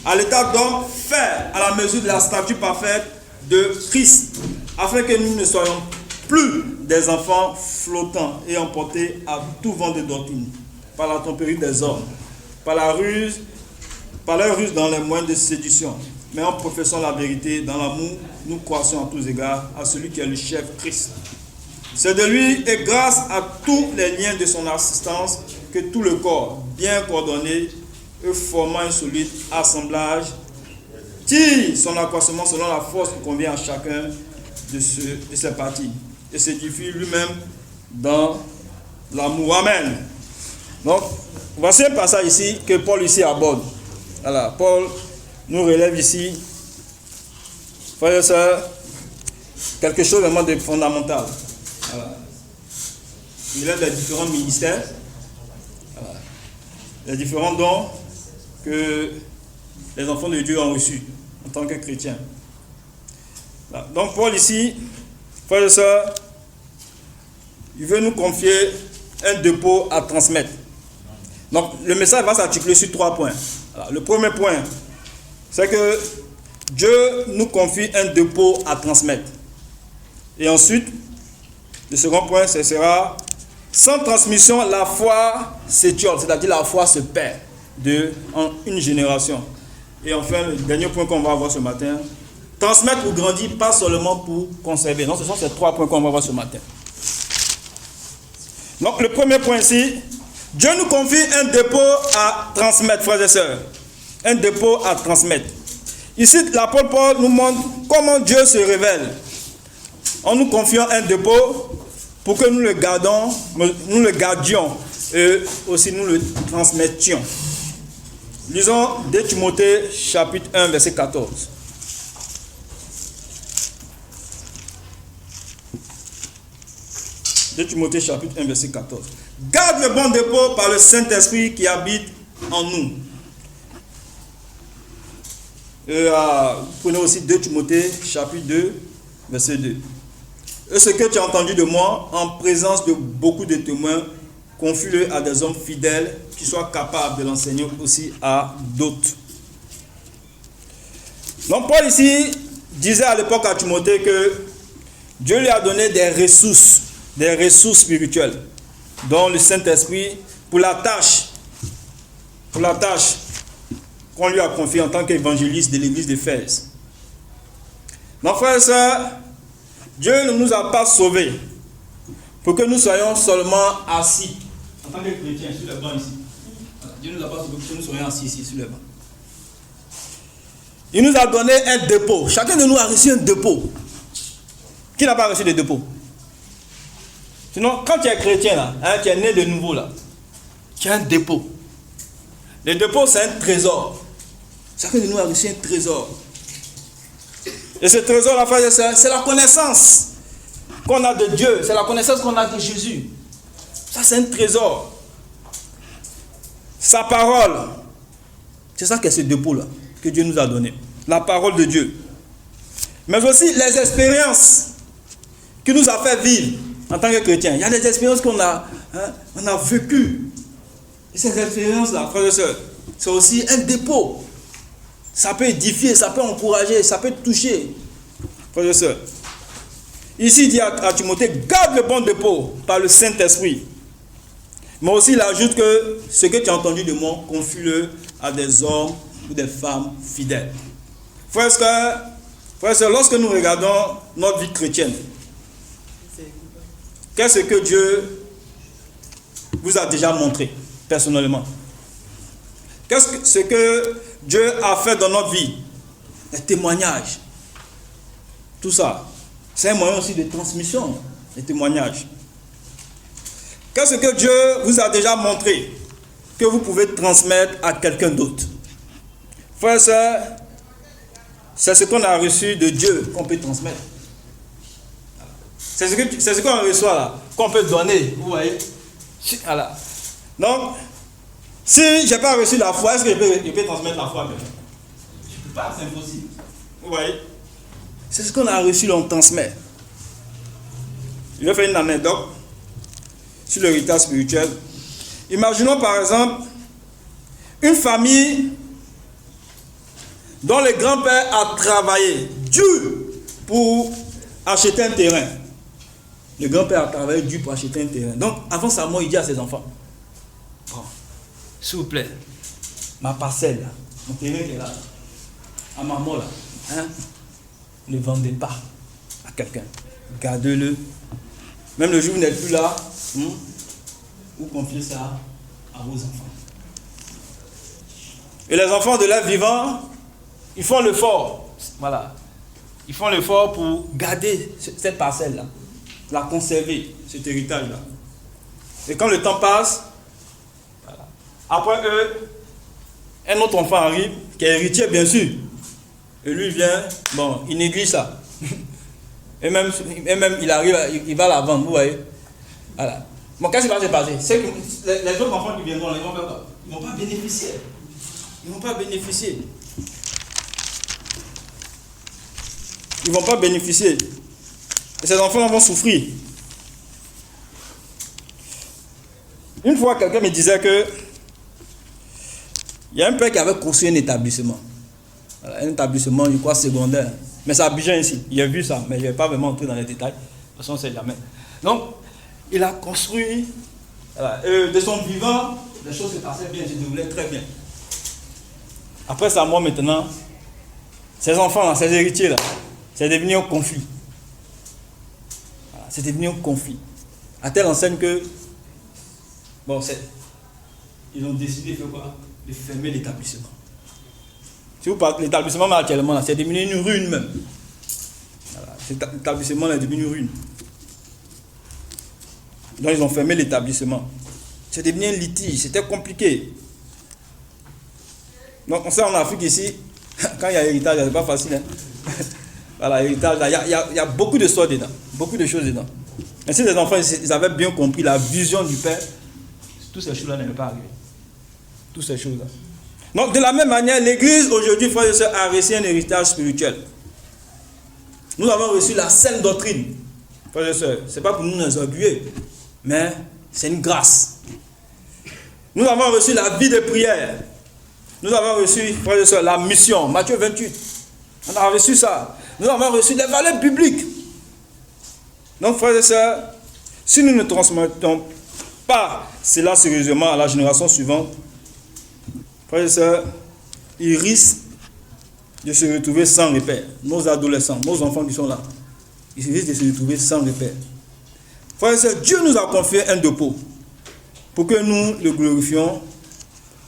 à l'état d'homme fait à la mesure de la stature parfaite de Christ, afin que nous ne soyons plus des enfants flottants et emportés à tout vent de doctrine, par la tromperie des hommes, par leur ruse dans les moyens de séduction, mais en professant la vérité dans l'amour, nous croissons à tous égards à celui qui est le chef Christ. C'est de lui et grâce à tous les liens de son assistance que tout le corps, bien coordonné et formant un solide assemblage, tire son accroissement selon la force qui convient à chacun de ses parties et s'édifie lui-même dans l'amour. Amen. Donc, voici un passage ici que Paul ici aborde. Voilà, Paul nous relève ici, frères et sœurs, quelque chose vraiment de fondamental. Voilà. Il a des différents ministères, voilà, les différents dons que les enfants de Dieu ont reçus en tant que chrétiens. Voilà. Donc Paul ici, frères et sœurs, il veut nous confier un dépôt à transmettre. Donc le message va s'articuler sur 3 points. Voilà. Le premier point, c'est que Dieu nous confie un dépôt à transmettre. Et ensuite, le second point, ce sera: sans transmission, la foi s'étiole, c'est-à-dire la foi se perd en une génération. Et enfin, le dernier point qu'on va voir ce matin: transmettre pour grandir, pas seulement pour conserver. Donc, ce sont ces 3 points qu'on va voir ce matin. Donc, le premier point ici, Dieu nous confie un dépôt à transmettre, frères et sœurs. Un dépôt à transmettre. Ici, l'apôtre Paul nous montre comment Dieu se révèle en nous confiant un dépôt pour que nous le gardions et aussi nous le transmettions. Lisons 2 Timothée chapitre 1 verset 14. 2 Timothée chapitre 1 verset 14. Garde le bon dépôt par le Saint-Esprit qui habite en nous. Prenez aussi 2 Timothée chapitre 2 verset 2. Et ce que tu as entendu de moi, en présence de beaucoup de témoins, confie-le à des hommes fidèles qui soient capables de l'enseigner aussi à d'autres. Donc Paul ici disait à l'époque à Timothée que Dieu lui a donné des ressources spirituelles, dont le Saint-Esprit pour la tâche qu'on lui a confiée en tant qu'évangéliste de l'église d'Éphèse. Donc frères et sœurs, Dieu ne nous a pas sauvés pour que nous soyons seulement assis en tant que chrétiens sur le banc ici. Dieu ne nous a pas sauvés pour que nous soyons assis ici sur le banc. Il nous a donné un dépôt. Chacun de nous a reçu un dépôt. Qui n'a pas reçu de dépôt? Sinon, quand tu es chrétien là, tu es né de nouveau là, tu as un dépôt. Le dépôt, c'est un trésor. Chacun de nous a reçu un trésor. Et ce trésor, la frère, c'est la connaissance qu'on a de Dieu. C'est la connaissance qu'on a de Jésus. Ça, c'est un trésor. Sa parole. C'est ça que ce dépôt-là que Dieu nous a donné. La parole de Dieu. Mais aussi les expériences qui nous a fait vivre en tant que chrétiens. Il y a des expériences qu'on a, on a vécues. Et ces expériences-là, frères et sœurs, c'est aussi un dépôt. Ça peut édifier, ça peut encourager, ça peut toucher. Frères et sœurs. Ici, il dit à Timothée, garde le bon dépôt par le Saint-Esprit. Mais aussi, il ajoute que ce que tu as entendu de moi, confie-le à des hommes ou des femmes fidèles. Frères et sœurs, lorsque nous regardons notre vie chrétienne, qu'est-ce que Dieu vous a déjà montré personnellement? Qu'est-ce que Dieu a fait dans notre vie? Les témoignages. Tout ça. C'est un moyen aussi de transmission, les témoignages. Qu'est-ce que Dieu vous a déjà montré que vous pouvez transmettre à quelqu'un d'autre? Frères et sœurs, c'est ce qu'on a reçu de Dieu qu'on peut transmettre. C'est ce qu'on reçoit là, qu'on peut donner. Vous voyez? Voilà. Donc, si je n'ai pas reçu la foi, est-ce que je peux transmettre la foi? Je ne peux pas, c'est impossible. Vous voyez? C'est ce qu'on a reçu, on transmet. Je vais faire une anecdote sur l'héritage spirituel. Imaginons par exemple une famille dont le grand-père a travaillé dur pour acheter un terrain. Le grand-père a travaillé dur pour acheter un terrain. Donc, avant sa mort, il dit à ses enfants, bon, s'il vous plaît, ma parcelle, là, mon terrain qui est là, à ma mort, là, hein, ne vendez pas à quelqu'un. Gardez-le. Même le jour où vous n'êtes plus là, vous confiez ça à vos enfants. Et les enfants de leur vivant, ils font l'effort. Voilà. Ils font l'effort pour garder cette parcelle-là, la conserver, cet héritage-là. Et quand le temps passe, voilà. Après eux, un autre enfant arrive, qui est héritier bien sûr. Et lui vient, bon, il néglige ça. Et même il arrive, il va la vendre, vous voyez. Voilà. Bon, qu'est-ce qui va se passer? C'est que les autres enfants qui viendront, ils vont faire quoi? Ils ne vont pas bénéficier. Ils ne vont pas bénéficier. Ils ne vont pas bénéficier. Et ces enfants vont souffrir. Une fois, quelqu'un me disait que il y a un père qui avait construit un établissement. Voilà, un établissement, je crois, secondaire. Mais c'est à Abidjan ici. Il a vu ça, mais je ne vais pas vraiment entrer dans les détails. De toute façon, on ne sait jamais. Donc, il a construit, voilà, de son vivant, les choses se passaient bien, se déroulaient très bien. Après sa mort maintenant, ses enfants, ses héritiers, là, c'est devenu un conflit. Voilà, c'est devenu un conflit. À telle enseigne que, bon, ils ont décidé de faire quoi? De fermer l'établissement. Si vous parlez de l'établissement actuellement, c'est devenu une ruine même. Voilà, cet établissement est devenu une ruine. Donc ils ont fermé l'établissement. C'est devenu un litige, c'était compliqué. Donc on sait en Afrique ici, quand il y a héritage, c'est pas facile. Hein? Voilà, héritage, il y a beaucoup de choses dedans, beaucoup de choses dedans. Mais si les enfants ils avaient bien compris la vision du Père, toutes ces choses-là n'allaient pas arriver. Toutes ces choses-là. Donc, de la même manière, l'Église aujourd'hui, frères et sœurs, a reçu un héritage spirituel. Nous avons reçu la saine doctrine. Frères et sœurs, ce n'est pas pour nous nous orgueiller, mais c'est une grâce. Nous avons reçu la vie de prière. Nous avons reçu, frères et sœurs, la mission. Matthieu 28. On a reçu ça. Nous avons reçu les valeurs bibliques. Donc, frères et sœurs, si nous ne transmettons pas cela sérieusement à la génération suivante, frères et sœurs, ils risquent de se retrouver sans repère. Nos adolescents, nos enfants qui sont là, ils risquent de se retrouver sans repère. Frères et sœurs, Dieu nous a confié un dépôt pour que nous le glorifions,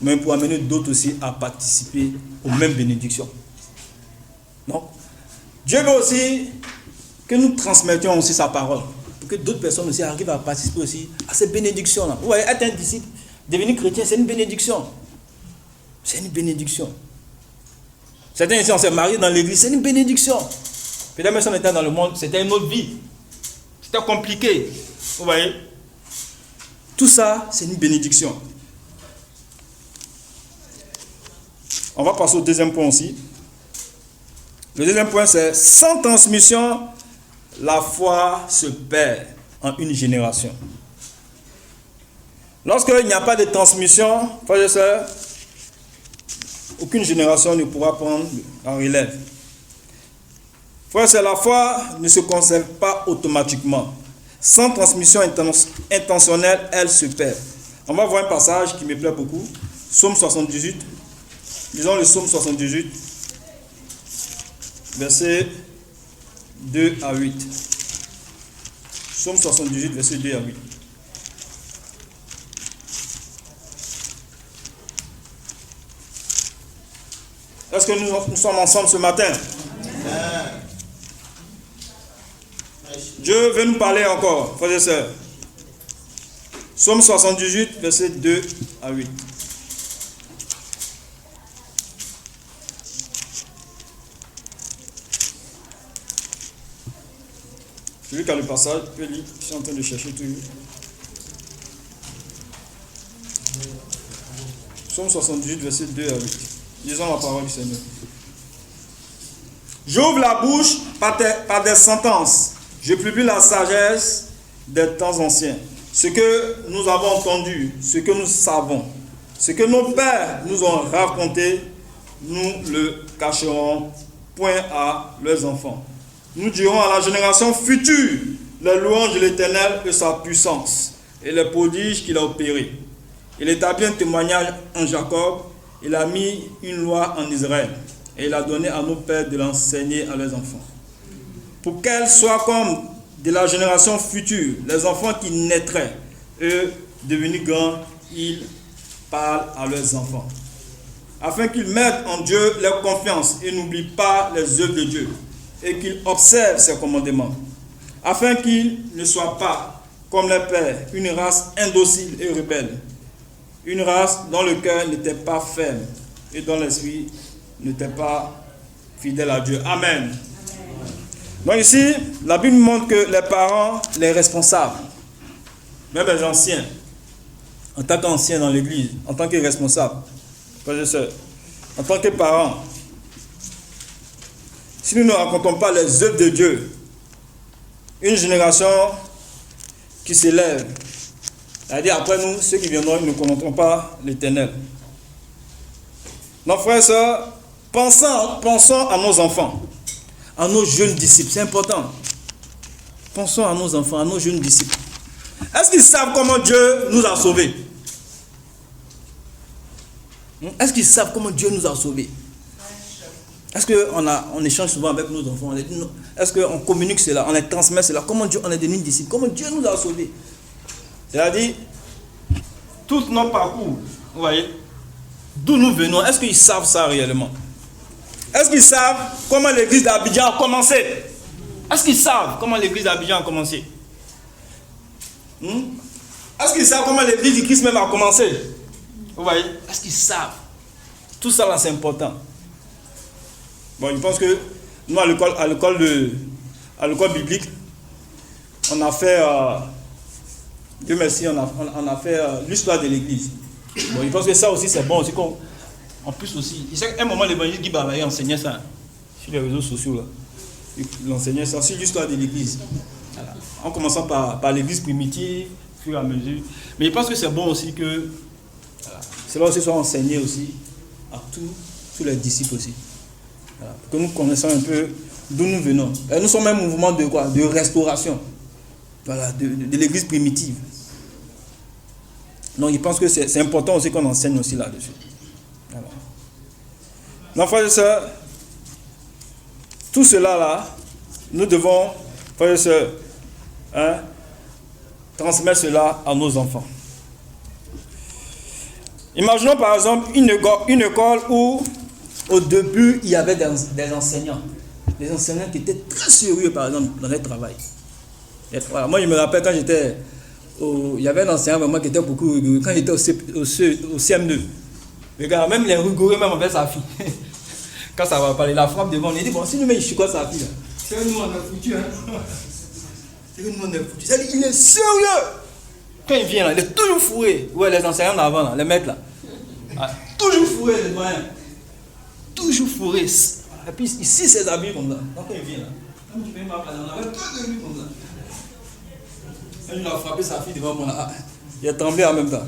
mais pour amener d'autres aussi à participer aux mêmes bénédictions. Donc, Dieu veut aussi que nous transmettions aussi sa parole, pour que d'autres personnes aussi arrivent à participer aussi à ces bénédictions-là. Vous voyez, être un disciple, devenir chrétien, c'est une bénédiction. C'est une bénédiction. Certains ici, on s'est mariés dans l'église, c'est une bénédiction. Peut-être même si on était dans le monde, c'était une autre vie. C'était compliqué. Vous voyez? Tout ça, c'est une bénédiction. On va passer au deuxième point aussi. Le deuxième point, c'est sans transmission, la foi se perd en une génération. Lorsqu'il n'y a pas de transmission, frères et sœurs, aucune génération ne pourra prendre en relève. Frère, c'est la foi ne se conserve pas automatiquement. Sans transmission intentionnelle, elle se perd. On va voir un passage qui me plaît beaucoup. Psaume 78. Lisons le psaume 78, versets 2 à 8. Psaume 78, versets 2 à 8. Est-ce que nous sommes ensemble ce matin? Dieu veut nous parler encore, frères et sœurs. Psaume 78, versets 2 à 8. Celui qui a le passage peut lire. Je suis en train de chercher toujours. Psaume 78, verset 2 à 8. Lisons la parole du Seigneur. J'ouvre la bouche par des sentences. Je publie la sagesse des temps anciens. Ce que nous avons entendu, ce que nous savons, ce que nos pères nous ont raconté, nous le cacherons point à leurs enfants. Nous dirons à la génération future les louanges de l'Éternel et sa puissance et les prodiges qu'il a opérés. Il établit un témoignage en Jacob, il a mis une loi en Israël et il a donné à nos pères de l'enseigner à leurs enfants. Pour qu'elle soit comme de la génération future, les enfants qui naîtraient, eux, devenus grands, ils parlent à leurs enfants. Afin qu'ils mettent en Dieu leur confiance et n'oublient pas les œuvres de Dieu et qu'ils observent ses commandements. Afin qu'ils ne soient pas, comme les pères, une race indocile et rebelle. Une race dont le cœur n'était pas ferme et dont l'esprit n'était pas fidèle à Dieu. Amen. Donc ici, la Bible montre que les parents, les responsables, même les anciens, en tant qu'anciens dans l'église, en tant que responsables, en tant que parents, si nous ne racontons pas les œuvres de Dieu, une génération qui s'élève, c'est-à-dire après nous, ceux qui viendront, ils ne connaîtront pas l'Éternel. Donc frères et sœurs, pensons à nos enfants, à nos jeunes disciples, c'est important. Pensons à nos enfants, à nos jeunes disciples. Est-ce qu'ils savent comment Dieu nous a sauvés? Est-ce qu'ils savent comment Dieu nous a sauvés? Est-ce qu'on échange souvent avec nos enfants? Est-ce qu'on communique cela? On les transmet cela? Comment Dieu, on est devenus disciples? Comment Dieu nous a sauvés? C'est-à-dire, tout notre parcours, vous voyez, d'où nous venons, est-ce qu'ils savent ça réellement? Est-ce qu'ils savent comment l'église d'Abidjan a commencé? Est-ce qu'ils savent comment l'église d'Abidjan a commencé? Est-ce qu'ils savent comment l'église du Christ même a commencé? Vous voyez? Est-ce qu'ils savent? Tout ça là, c'est important. Bon, je pense que nous, à l'école biblique, on a fait, Dieu merci, on a fait l'histoire de l'église. Bon, je pense que ça aussi, c'est bon aussi. En plus aussi, à un moment, l'évangile Guy Barbaye enseignait ça sur les réseaux sociaux. Là. Il enseignait ça sur l'histoire de l'église. Voilà. En commençant par l'église primitive, au fur et à mesure. Mais je pense que c'est bon aussi que cela aussi soit enseigné aussi à tous les disciples aussi. Voilà. Que nous connaissons un peu d'où nous venons. Et nous sommes un mouvement de quoi? De restauration. Voilà, de l'église primitive. Donc je pense que c'est important aussi qu'on enseigne aussi là-dessus. Voilà. Donc frères et sœurs, tout cela là, nous devons, frères et sœurs, transmettre cela à nos enfants. Imaginons par exemple une école où au début il y avait des enseignants. Des enseignants qui étaient très sérieux par exemple dans leur travail. Et voilà, moi je me rappelle quand j'étais il y avait un enseignant vraiment qui était beaucoup rigoureux. Quand j'étais au CM2, regarde, même les rigoureux même avec sa fille. Quand ça va parler, la frappe devant, on dit bon, si nous mettons quoi sa fille là, c'est que nous on est foutu, hein. C'est que nous on est foutu. C'est-à-dire, il est sérieux. Quand il vient là, il est toujours fourré. Ouais, les enseignants d'avant là, les mecs là. Ah, toujours fourré les doyens. Toujours fourré. Et puis ici ses habits comme ça. Quand il vient là, quand tu fais ma place, on avait tout de lui comme ça. Il a frappé sa fille devant moi là. Il a tremblé en même temps.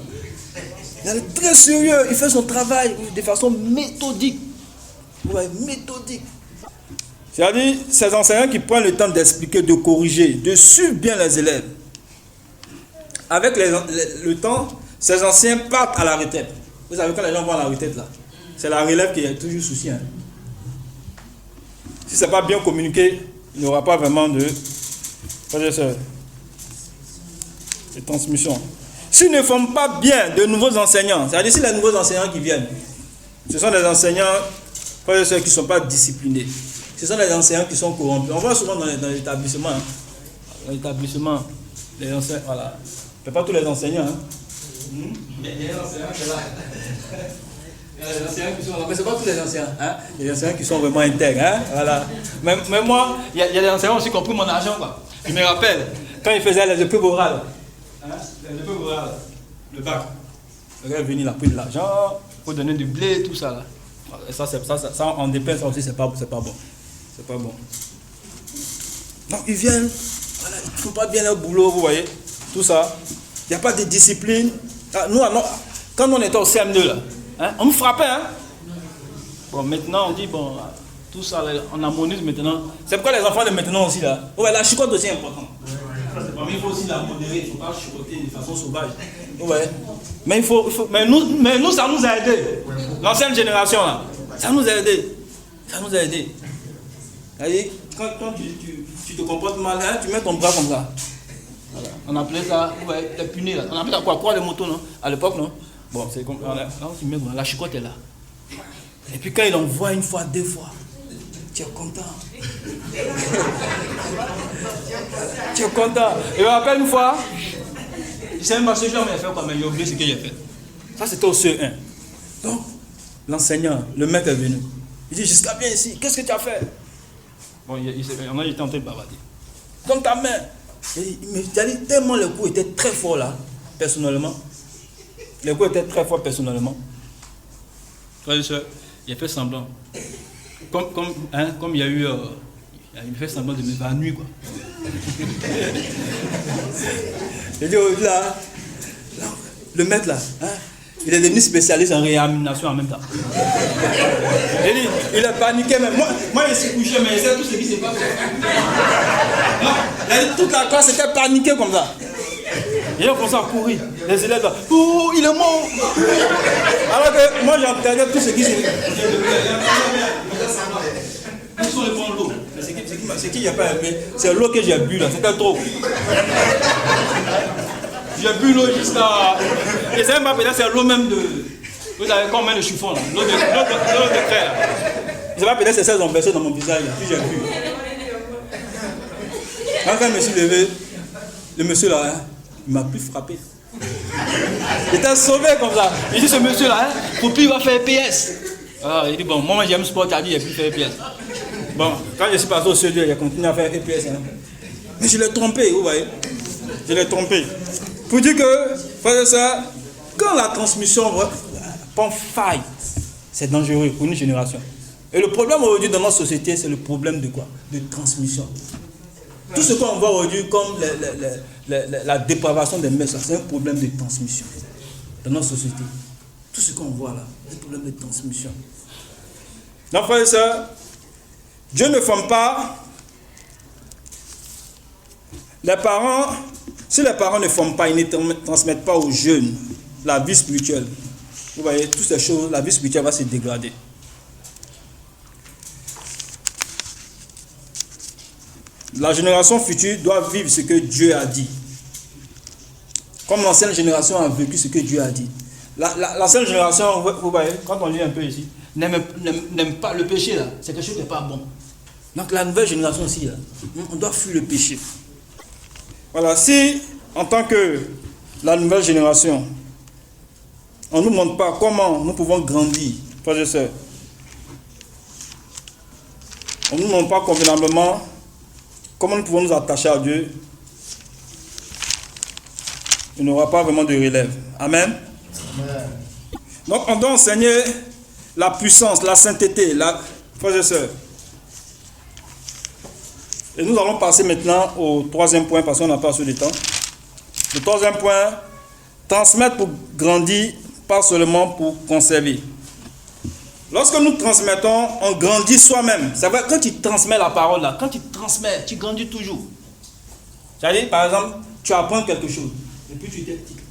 Il est très sérieux. Il fait son travail de façon méthodique. Ouais, méthodique. C'est-à-dire, ces enseignants qui prennent le temps d'expliquer, de corriger, de suivre bien les élèves. Avec le temps, ces anciens partent à la retraite. Vous savez, quand les gens vont à la retraite là, c'est la relève qui est toujours souci. Hein. Si ce n'est pas bien communiqué, il n'y aura pas vraiment de transmission. S'ils ne forment pas bien de nouveaux enseignants, c'est-à-dire si les nouveaux enseignants qui viennent, ce sont des enseignants qui ne sont pas disciplinés. Ce sont des enseignants qui sont corrompus. On voit souvent dans l'établissement. Hein. Dans l'établissement, les enseignants, voilà. Ce n'est pas tous les enseignants. Hein. Il y a des enseignants qui sont là. Il y a des enseignants qui sont là. Mais ce n'est pas tous les enseignants. Hein. Il y a des enseignants qui sont vraiment intègres. Hein. Voilà. Mais moi, il y a des enseignants aussi qui ont pris mon argent. Quoi. Je me rappelle, quand il faisait les épreuves orales, les épreuves orales, le bac, il est venu, il a pris de l'argent, il faut donner du blé, tout ça là. Et ça, on dépeint ça aussi, c'est pas bon. C'est pas bon. Donc ils viennent, voilà, ils ne font pas bien leur boulot, vous voyez, tout ça. Il n'y a pas de discipline. Nous, quand on était au CM2 là, on me frappait. Bon, maintenant on dit, bon, tout ça, on harmonise maintenant. C'est pourquoi les enfants de maintenant aussi là. Ouais, la chicotte aussi est importante. Mais il faut aussi la modérer, il ne faut pas chicoter de façon sauvage. Ouais. Mais mais nous, ça nous a aidé. L'ancienne génération là, ça nous a aidé. Quand tu te comportes mal, tu mets ton bras comme ça. Voilà. On appelait ça, les punais là. On appelait ça quoi les motos, non? À l'époque, non? Bon, c'est comme là, tu mets, la chicotte est là. Et puis quand il envoie une fois, deux fois, tu es content. Tu es content. Et je me rappelle une fois, je ne sais même pas ce que j'ai fait, mais j'ai oublié ce que j'ai fait. Ça, c'était au CE1. Donc, l'enseignant, le maître est venu. Il dit, jusqu'à bien ici, qu'est-ce que tu as fait? Bon, il était en train de bavarder. Donne ta main. Il me dit, tellement les coups étaient très forts là, personnellement. Les coups étaient très forts personnellement. Frère et soeur, il a fait semblant. Comme il y a eu. Il fait semblant de m'évanouir, quoi. Il dit, là, le maître là, il est devenu spécialiste en réanimation en même temps. Il a paniqué même. Moi je suis couché, mais c'est tout ce qui s'est passé. Toute la classe était paniquée comme ça. Et on commençait à courir. Les élèves là, oh, il est mort. Alors que moi j'entendais tout ce qui s'est passé. Ils sont les bons l'eau. C'est qui n'a pas aimé? C'est l'eau que j'ai bu là, c'était trop. J'ai bu l'eau jusqu'à. Et c'est même pas peut-être, c'est l'eau même de. Vous avez combien de chiffon là? L'eau de craie là. Je sais pas, peut-être c'est ça qu'ils ont versé dans mon visage là, puis j'ai bu. Quand je me suis levé, le monsieur là, il m'a plus frappé. Il était sauvé comme ça. Il dit, ce monsieur là, pour plus il va faire PS. Alors, il dit, bon, moi j'aime sport, t'as dit, il a plus fait PS. Bon, quand je suis passé au CE2, il a continué à faire EPS. Mais je l'ai trompé, vous voyez. Je l'ai trompé. Pour dire que, frère et sœur, quand la transmission prend faille, c'est dangereux pour une génération. Et le problème aujourd'hui dans notre société, c'est le problème de quoi? De transmission. Tout ce qu'on voit aujourd'hui comme la dépravation des mœurs, c'est un problème de transmission dans notre société. Tout ce qu'on voit là, c'est un problème de transmission. Donc, frère et sœur, Dieu ne forme pas les parents. Si les parents ne forment pas, ils ne transmettent pas aux jeunes la vie spirituelle. Vous voyez, toutes ces choses, la vie spirituelle va se dégrader. La génération future doit vivre ce que Dieu a dit. Comme l'ancienne génération a vécu ce que Dieu a dit. L'ancienne génération, vous voyez, quand on lit un peu ici, n'aime pas le péché là. C'est quelque chose qui n'est pas bon. Donc la nouvelle génération aussi, là, on doit fuir le péché. Voilà, si en tant que la nouvelle génération, on ne nous montre pas comment nous pouvons grandir, frères et sœurs, on ne nous montre pas convenablement comment nous pouvons nous attacher à Dieu, il n'y aura pas vraiment de relève. Amen. Amen. Donc on doit enseigner la puissance, la sainteté, frères et sœurs. Et nous allons passer maintenant au troisième point, parce qu'on n'a pas assez de temps. Le troisième point, transmettre pour grandir, pas seulement pour conserver. Lorsque nous transmettons, on grandit soi-même. C'est vrai, quand tu transmets la parole, là, quand tu transmets, tu grandis toujours. C'est-à-dire, par exemple, tu apprends quelque chose, et puis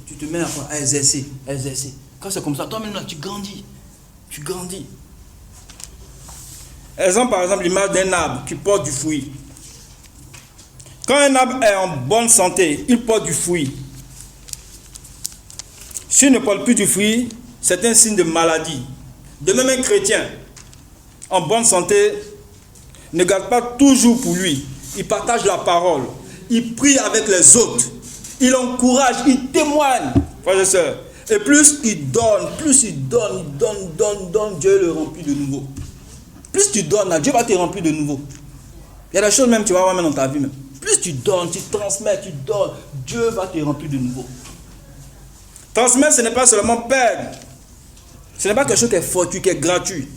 tu te mets à exercer. Quand c'est comme ça, toi-même, là, tu grandis. Tu grandis. Exemple, par exemple, l'image d'un arbre qui porte du fruit. Quand un arbre est en bonne santé, il porte du fruit. S'il ne porte plus du fruit, c'est un signe de maladie. De même, un chrétien en bonne santé ne garde pas toujours pour lui. Il partage la parole. Il prie avec les autres. Il encourage, il témoigne, frères et sœurs. Et plus il donne, Dieu le remplit de nouveau. Plus tu donnes, Dieu va te remplir de nouveau. Il y a des choses même que tu vas voir même dans ta vie même. Plus Plus tu donnes, tu transmets, tu donnes, Dieu va te remplir de nouveau. Transmettre, ce n'est pas seulement perdre. Ce n'est pas quelque chose qui est fortuit, qui est gratuit.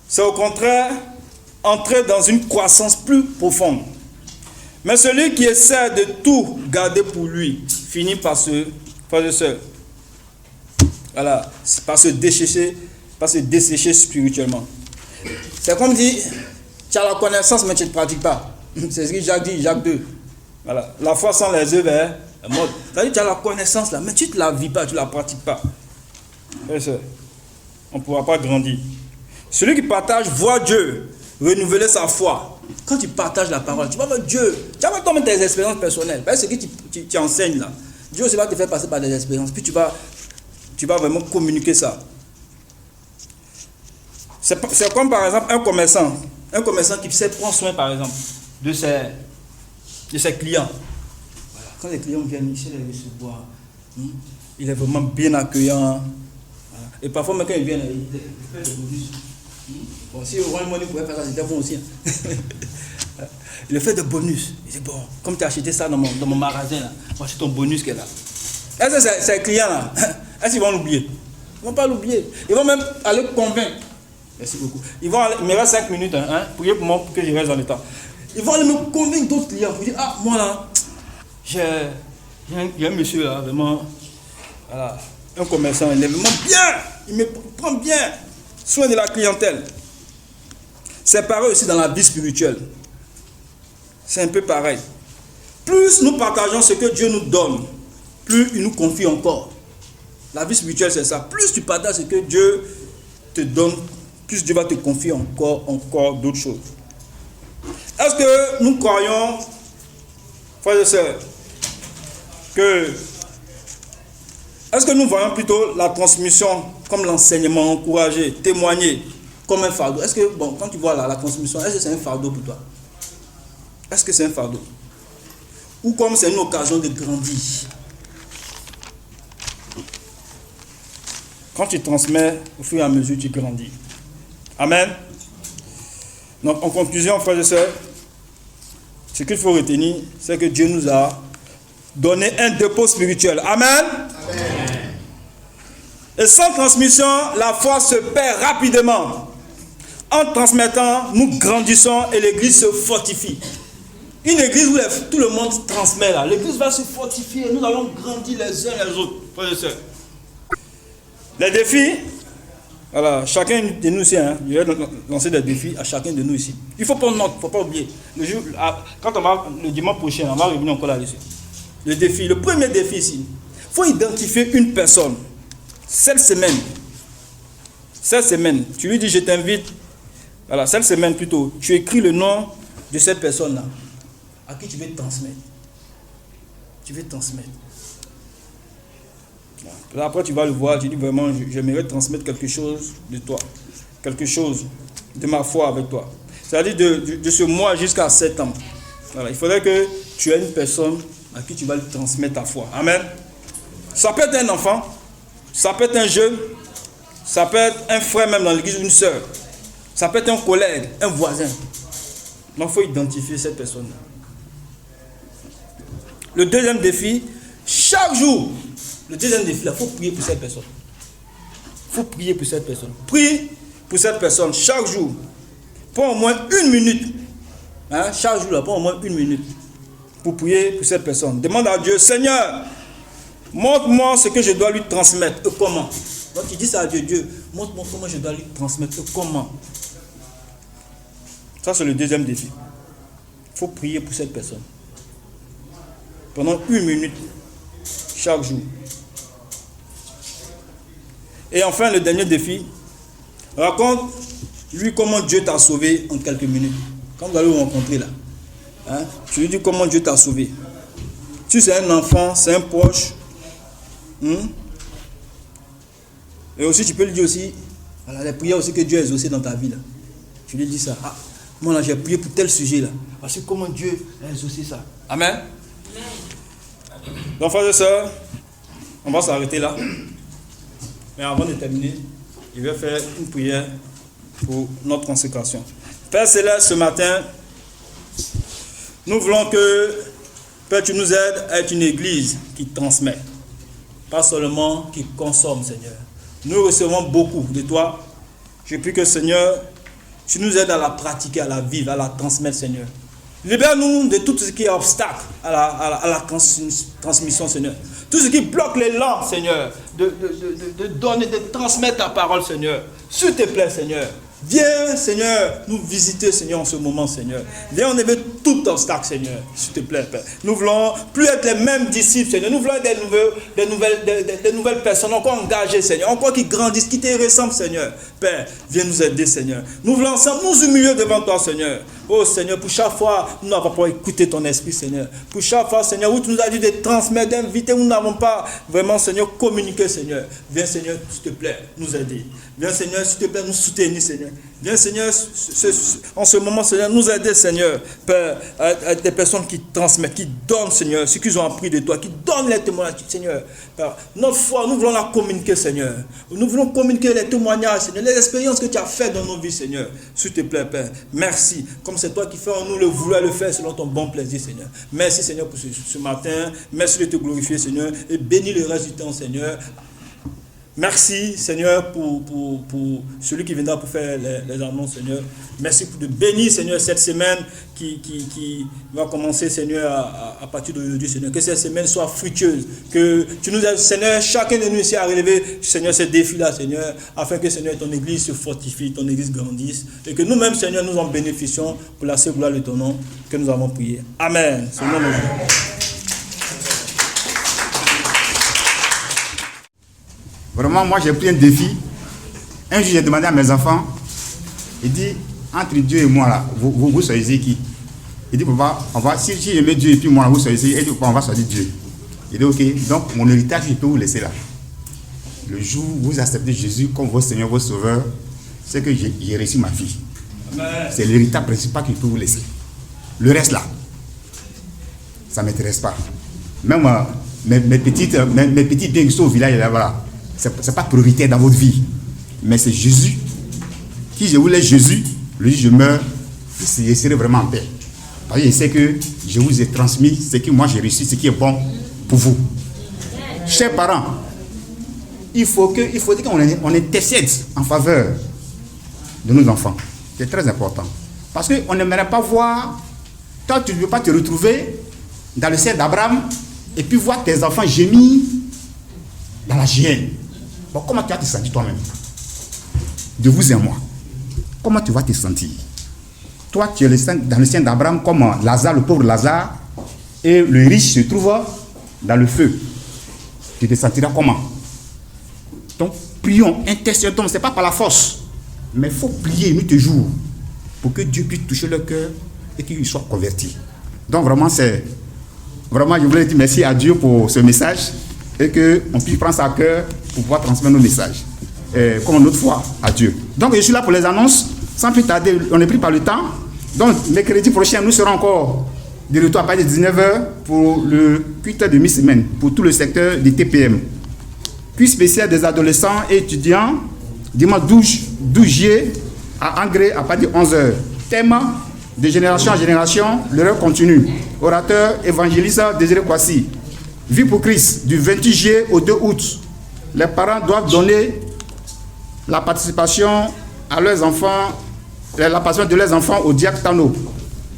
C'est au contraire entrer dans une croissance plus profonde. Mais celui qui essaie de tout garder pour lui finit par se dessécher spirituellement. C'est comme dit, tu as la connaissance mais tu ne pratiques pas. C'est ce que Jacques dit, Jacques 2. Voilà. La foi sans les œuvres est morte. C'est-à-dire tu as la connaissance là, mais tu ne la vis pas, tu ne la pratiques pas. On ne pourra pas grandir. Celui qui partage voit Dieu renouveler sa foi. Quand tu partages la parole, tu vas voir Dieu. Tu vas voir tes expériences personnelles. C'est ce que tu enseignes là. Dieu aussi va te faire passer par des expériences. Puis tu vas vraiment communiquer ça. C'est comme par exemple un commerçant. Un commerçant qui sait prendre soin par exemple de ses clients. Voilà. Quand les clients viennent, il sait les recevoir. Il est vraiment bien accueillant. Voilà. Et parfois même quand ils viennent, il fait des bonus. Bon, si Orange Money pouvait faire ça, c'était bon aussi. Il fait de bonus. Il dit, bon, comme tu as acheté ça dans mon magasin, là, voici ton bonus qui est là. Est-ce que ces clients-là, est-ce qu'ils vont l'oublier? Ils ne vont pas l'oublier. Ils vont même aller convaincre. Merci beaucoup. Ils vont aller, il me reste 5 minutes, priez pour moi pour que je reste dans le temps. Ils vont aller me convaincre d'autres clients pour dire, ah, moi là, il y a un monsieur là, vraiment, voilà, un commerçant, il est vraiment bien, il me prend bien soin de la clientèle. C'est pareil aussi dans la vie spirituelle. C'est un peu pareil. Plus nous partageons ce que Dieu nous donne, plus il nous confie encore. La vie spirituelle, c'est ça. Plus tu partages ce que Dieu te donne, plus Dieu va te confier encore d'autres choses. Est-ce que nous croyons, frères et sœurs, est-ce que nous voyons plutôt la transmission comme l'enseignement, encourager, témoigner, comme un fardeau? Est-ce que, bon, quand tu vois la transmission, est-ce que c'est un fardeau pour toi? Est-ce que c'est un fardeau? Ou comme c'est une occasion de grandir? Quand tu transmets, au fur et à mesure, tu grandis. Amen. Donc, en conclusion, frères et sœurs, ce qu'il faut retenir, c'est que Dieu nous a donné un dépôt spirituel. Amen. Amen. Et sans transmission, la foi se perd rapidement. En transmettant, nous grandissons et l'église se fortifie. Une église où tout le monde transmet là, l'église va se fortifier et nous allons grandir les uns les autres, frères et sœurs. Les défis, voilà, chacun de nous ici, je vais lancer des défis à chacun de nous ici. Il faut prendre note, il ne faut pas oublier. Quand on va, le dimanche prochain, on va revenir encore là-dessus. Le premier défi ici, il faut identifier une personne. Cette semaine, tu lui dis, je t'invite, voilà, cette semaine plutôt, tu écris le nom de cette personne-là, à qui tu veux transmettre. Tu veux transmettre. Là, après, tu vas le voir, tu dis vraiment, j'aimerais transmettre quelque chose de toi, quelque chose de ma foi avec toi. C'est-à-dire de ce mois jusqu'à 7 ans. Voilà, il faudrait que tu aies une personne à qui tu vas transmettre ta foi. Amen. Ça peut être un enfant, ça peut être un jeune, ça peut être un frère même dans l'église, une soeur, ça peut être un collègue, un voisin. Donc, il faut identifier cette personne-là. Le deuxième défi, chaque jour, il faut prier pour cette personne. Il faut prier pour cette personne. Prie pour cette personne chaque jour. Prends au moins 1 minute. Chaque jour, prends au moins 1 minute pour prier pour cette personne. Demande à Dieu, Seigneur, montre-moi ce que je dois lui transmettre. Et comment? Donc tu dis ça à Dieu, Dieu, montre-moi comment je dois lui transmettre. Et comment? Ça, c'est le deuxième défi. Il faut prier pour cette personne. Pendant 1 minute chaque jour. Et enfin, le dernier défi, raconte-lui comment Dieu t'a sauvé en quelques minutes. Quand vous allez vous rencontrer là, tu lui dis comment Dieu t'a sauvé. Si c'est un enfant, c'est un proche. Et aussi, tu peux lui dire aussi, voilà, les prières aussi que Dieu a exaucées dans ta vie là. Tu lui dis ça. Ah, moi là, j'ai prié pour tel sujet là. Voici comment Dieu a exaucé ça. Amen. Donc, frères et sœurs, on va s'arrêter là. Mais avant de terminer, je vais faire une prière pour notre consécration. Père Céleste, ce matin, Nous voulons que, Père, tu nous aides à être une église qui transmet, pas seulement qui consomme, Seigneur. Nous recevons beaucoup de toi. Je prie que, Seigneur, tu nous aides à la pratiquer, à la vivre, à la transmettre, Seigneur. Libère-nous de tout ce qui est obstacle à la transmission, Seigneur. Tout ce qui bloque l'élan, Seigneur, de donner, de transmettre ta parole, Seigneur. S'il te plaît, Seigneur. Viens, Seigneur, nous visiter, Seigneur, en ce moment, Seigneur. Viens enlever tout obstacle, Seigneur, s'il te plaît, Père. Nous voulons plus être les mêmes disciples, Seigneur. Nous voulons être des nouvelles personnes, encore engagées, Seigneur. Encore qui grandissent, qui te ressemblent, Seigneur. Père, viens nous aider, Seigneur. Nous voulons ensemble nous humilier devant toi, Seigneur. Oh, Seigneur, pour chaque fois, nous n'avons pas écouté ton esprit, Seigneur. Pour chaque fois, Seigneur, où tu nous as dit de transmettre, d'inviter, nous n'avons pas vraiment, Seigneur, communiqué, Seigneur. Viens, Seigneur, s'il te plaît, nous aider. Viens, Seigneur, s'il te plaît, nous soutenir, Seigneur. Viens, Seigneur, en ce moment, Seigneur, nous aider, Seigneur, Père, à des personnes qui transmettent, qui donnent, Seigneur, ce qu'ils ont appris de toi, qui donnent les témoignages, Seigneur. Père, notre foi, nous voulons la communiquer, Seigneur. Nous voulons communiquer les témoignages, Seigneur, les expériences que tu as faites dans nos vies, Seigneur. S'il te plaît, Père, merci. Comme c'est toi qui fais en nous le vouloir le faire selon ton bon plaisir, Seigneur. Merci, Seigneur, pour ce matin. Merci de te glorifier, Seigneur, et bénis le reste du temps, Seigneur. Merci, Seigneur, pour celui qui viendra pour faire les annonces, Seigneur. Merci de bénir, Seigneur, cette semaine qui va commencer, Seigneur, à partir d'aujourd'hui, Seigneur. Que cette semaine soit fructueuse. Que tu nous aides, Seigneur, chacun de nous ici à relever, Seigneur, ces défis-là, Seigneur, afin que, Seigneur, ton Église se fortifie, ton Église grandisse, et que nous-mêmes, Seigneur, nous en bénéficions pour la seule gloire de ton nom que nous avons prié. Amen. Seigneur, nous
Vraiment, moi j'ai pris un défi. Un jour, j'ai demandé à mes enfants, il dit, entre Dieu et moi, là, vous choisissez qui? Il dit, papa, si je mets Dieu et puis moi, vous choisissez, il dit, on va choisir Dieu. Il dit, ok, donc mon héritage, je peux vous laisser là. Le jour où vous acceptez Jésus comme votre Seigneur, votre Sauveur, c'est que j'ai reçu ma fille. C'est l'héritage principal que je peux vous laisser. Le reste là, ça ne m'intéresse pas. Même mes petits biens qui sont au village, là, voilà. Ce n'est pas prioritaire dans votre vie. Mais c'est Jésus. Si je vous laisse Jésus, le jour où je meurs, je serai vraiment en paix. Parce que je sais que je vous ai transmis ce que moi j'ai reçu, ce qui est bon pour vous. Chers parents, il faut qu'on intercède en faveur de nos enfants. C'est très important. Parce qu'on n'aimerait pas voir, toi tu ne veux pas te retrouver dans le sein d'Abraham et puis voir tes enfants gémir dans la géhenne. Bon, comment tu vas te sentir toi-même? De vous et moi. Comment tu vas te sentir? Toi, tu es dans le sein d'Abraham comme Lazare, le pauvre Lazare, et le riche se trouve dans le feu. Tu te sentiras comment? Donc, prions, intercédons. Ce n'est pas par la force, mais il faut prier nuit et jour pour que Dieu puisse toucher leur cœur et qu'ils soient convertis. Donc, vraiment, je voulais dire merci à Dieu pour ce message et qu'on puisse prendre ça à cœur pour pouvoir transmettre nos messages, comme notre foi à Dieu. Donc je suis là pour les annonces, sans plus tarder, on est pris par le temps. Donc mercredi prochain, nous serons encore de retour à partir de 19h pour le culte de mi-semaine, pour tout le secteur des TPM. Puis spécial des adolescents et étudiants, dimanche 12 juillet à Angré à partir de 11h. Thème de génération en génération, l'erreur continue. Orateur, évangéliste Désiré Kwasi. Vie pour Christ, du 28 juillet au 2 août. Les parents doivent donner la participation à leurs enfants, la participation de leurs enfants au diacre Tano.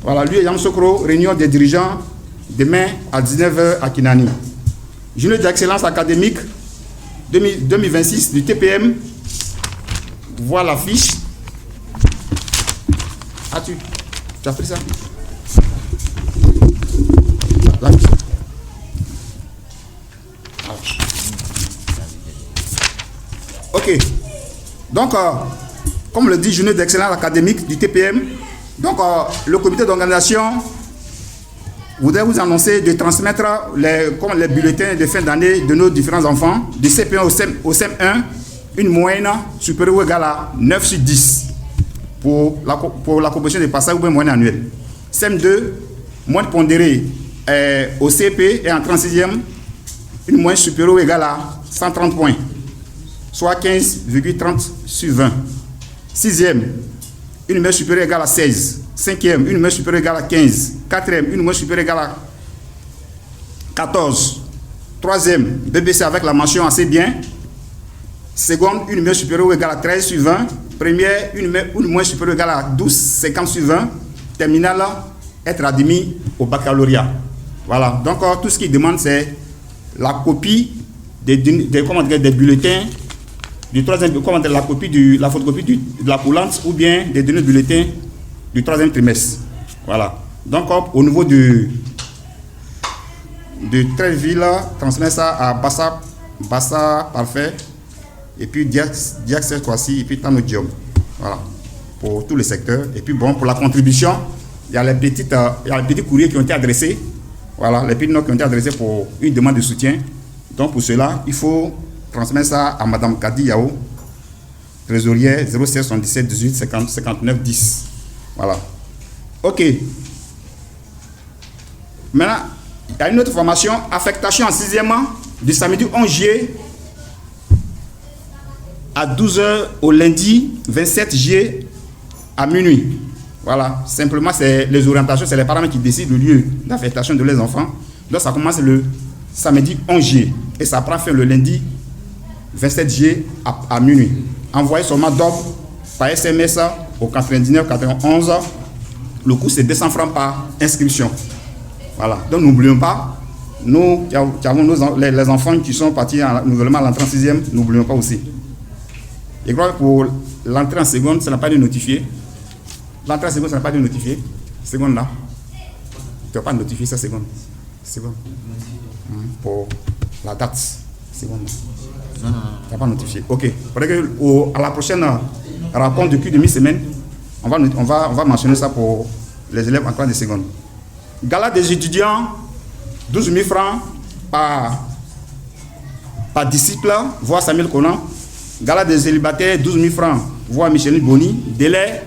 Voilà, lui et Yam Sokro, réunion des dirigeants demain à 19h à Kinani. Journée d'excellence académique 2026 du TPM. Voilà l'affiche. Tu as pris ça? L'affiche. Ok, donc comme le dit journée d'excellence académique du TPM, donc le comité d'organisation voudrait vous annoncer de transmettre les bulletins de fin d'année de nos différents enfants, du CP1 au CM1, une moyenne supérieure ou égale à 9 sur 10 pour la composition des passages ou bien moyenne annuelle. CM2, moyenne pondérée au CP et en 36e, une moyenne supérieure ou égale à 130 points. Soit 15,30 sur 20. 6e, une moyenne supérieure égale à 16, Cinquième, une numérique supérieure égale à 15. Quatrième, une numérique supérieure égale à 14. Troisième, BBC avec la mention assez bien. Seconde, une numérique supérieure ou égale à 13 sur 20. Première, une numérique supérieure égale à 12, 50 sur 20. Terminale, être admis au baccalauréat. Voilà. Donc, tout ce qu'il demande, c'est la copie des bulletins du troisième, la photocopie de la coulante ou bien des données de bulletins du troisième trimestre. Voilà. Donc, au niveau de Tréville, transmet ça à Bassa Parfait, et puis Diax cette fois-ci, et puis Tanodium. Voilà. Pour tous les secteurs. Et puis, bon, pour la contribution, il y a les petits courriers qui ont été adressés. Voilà, les petites notes qui ont été adressées pour une demande de soutien. Donc, pour cela, il faut transmettre ça à Mme Kadi Yao, trésorière 07 77 18 50 59 10. Voilà. OK. Maintenant, il y a une autre formation, affectation en 6e du samedi 11 juillet à 12h au lundi 27 juillet à minuit. Voilà, simplement, c'est les orientations, c'est les parents qui décident le lieu d'affectation de leurs enfants. Donc, ça commence le samedi 11 juillet et ça prend fin le lundi 27 juillet à minuit. Envoyez seulement DOB par SMS au 99 91. Le coût, c'est 200 francs par inscription. Voilà, donc n'oublions pas, nous qui avons les enfants qui sont partis nouvellement à l'entrée en 6e, n'oublions pas aussi. Et crois que pour l'entrée en seconde, ça n'a pas été notifié. L'entrée en seconde, ça n'a pas été notifié. Seconde là. Tu n'as pas notifié ça, seconde. Seconde. Pour la date. Seconde là. Tu n'as pas notifié. Ok. À la prochaine rencontre de cul de mi-semaine, on va mentionner ça pour les élèves en classe de seconde. Gala des étudiants, 12 000 francs par disciple, voire Samuel Conan. Gala des célibataires, 12 000 francs, voire Micheline Boni. Délai,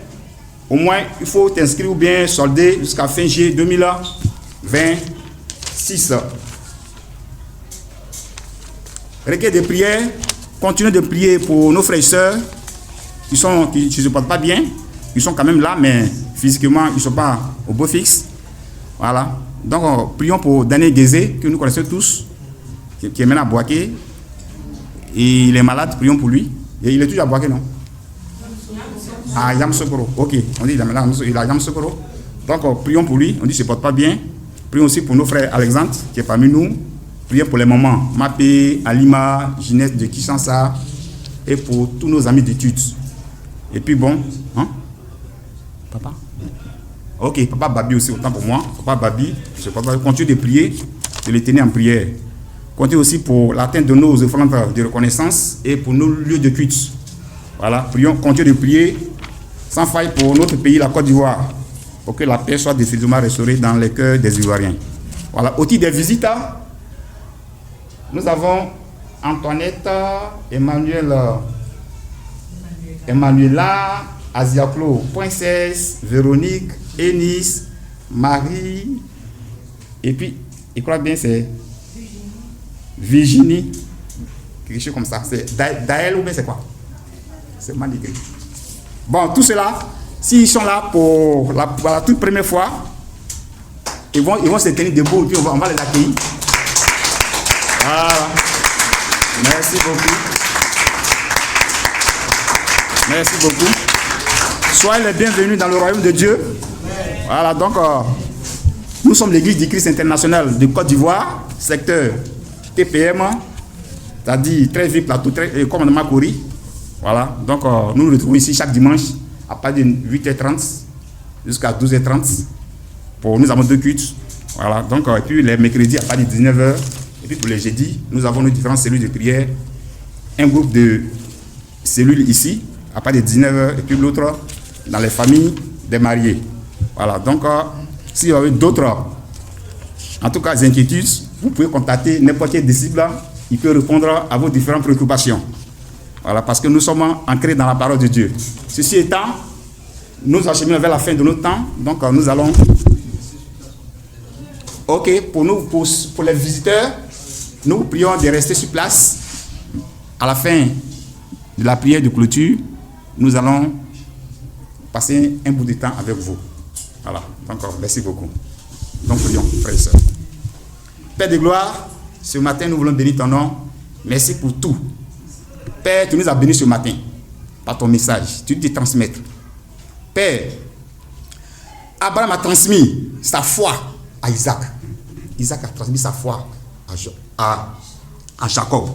au moins, il faut t'inscrire ou bien solder jusqu'à fin juillet 2026. Recueil de prières, continuez de prier pour nos frères et sœurs qui ne se portent pas bien. Ils sont quand même là, mais physiquement, ils ne sont pas au beau fixe. Voilà. Donc, prions pour Daniel Guézé, que nous connaissons tous, qui est maintenant à Boaké. Et il est malade, prions pour lui. Et il est toujours à Boaké, non? Ah, Yam Sokoro. Ok, on dit il a Yam Sokoro. Donc, prions pour lui. On dit qu'il ne se porte pas bien. Prions aussi pour nos frères Alexandre, qui est parmi nous. Prions pour les mamans Mapé, Alima, Ginette de Kishansa. Et pour tous nos amis d'études. Et puis bon, hein? Papa? Ok, Papa Babi aussi, autant pour moi. Papa Babi, je continue de prier, de les tenir en prière. Comptez aussi pour l'atteinte de nos offrandes de reconnaissance et pour nos lieux de culte. Voilà, prions, continuez de prier sans faille pour notre pays, la Côte d'Ivoire, pour que la paix soit définitivement restaurée dans les cœurs des Ivoiriens. Voilà, au titre des visites, nous avons Antoinette, Emmanuela, Asiaclo, Princesse, Véronique, Enis, Marie, et puis, je crois bien c'est Virginie, quelque chose comme ça. C'est Daël ou bien c'est quoi? C'est mal écrit. Bon, tout cela, s'ils sont là pour la toute première fois, ils vont se tenir debout et puis on va les accueillir. Voilà. Merci beaucoup. Merci beaucoup. Soyez les bienvenus dans le royaume de Dieu. Voilà, donc nous sommes l'église du Christ international de Côte d'Ivoire, secteur TPM, c'est-à-dire Tréville, Plateau, commandement Kori. Voilà, donc nous nous retrouvons ici chaque dimanche à partir de 8h30 jusqu'à 12h30. Nous avons 2 cultes. Voilà, donc et puis les mercredis à partir de 19h. Et puis pour les jeudis, nous avons nos différentes cellules de prière. Un groupe de cellules ici à partir de 19h et puis l'autre dans les familles des mariés. Voilà, donc s'il y avait d'autres, en tout cas, inquiétudes, vous pouvez contacter n'importe quel disciple, il peut répondre à vos différentes préoccupations. Voilà, parce que nous sommes ancrés dans la parole de Dieu. Ceci étant, nous acheminons vers la fin de notre temps, donc nous allons... Ok, pour les visiteurs, nous vous prions de rester sur place. À la fin de la prière de clôture, nous allons passer un bout de temps avec vous. Voilà, encore, merci beaucoup. Donc, prions, frères et sœurs. Père de gloire, ce matin, nous voulons bénir ton nom. Merci pour tout. Père, tu nous as bénis ce matin par ton message. Tu te transmettre. Père, Abraham a transmis sa foi à Isaac. Isaac a transmis sa foi à Jacob.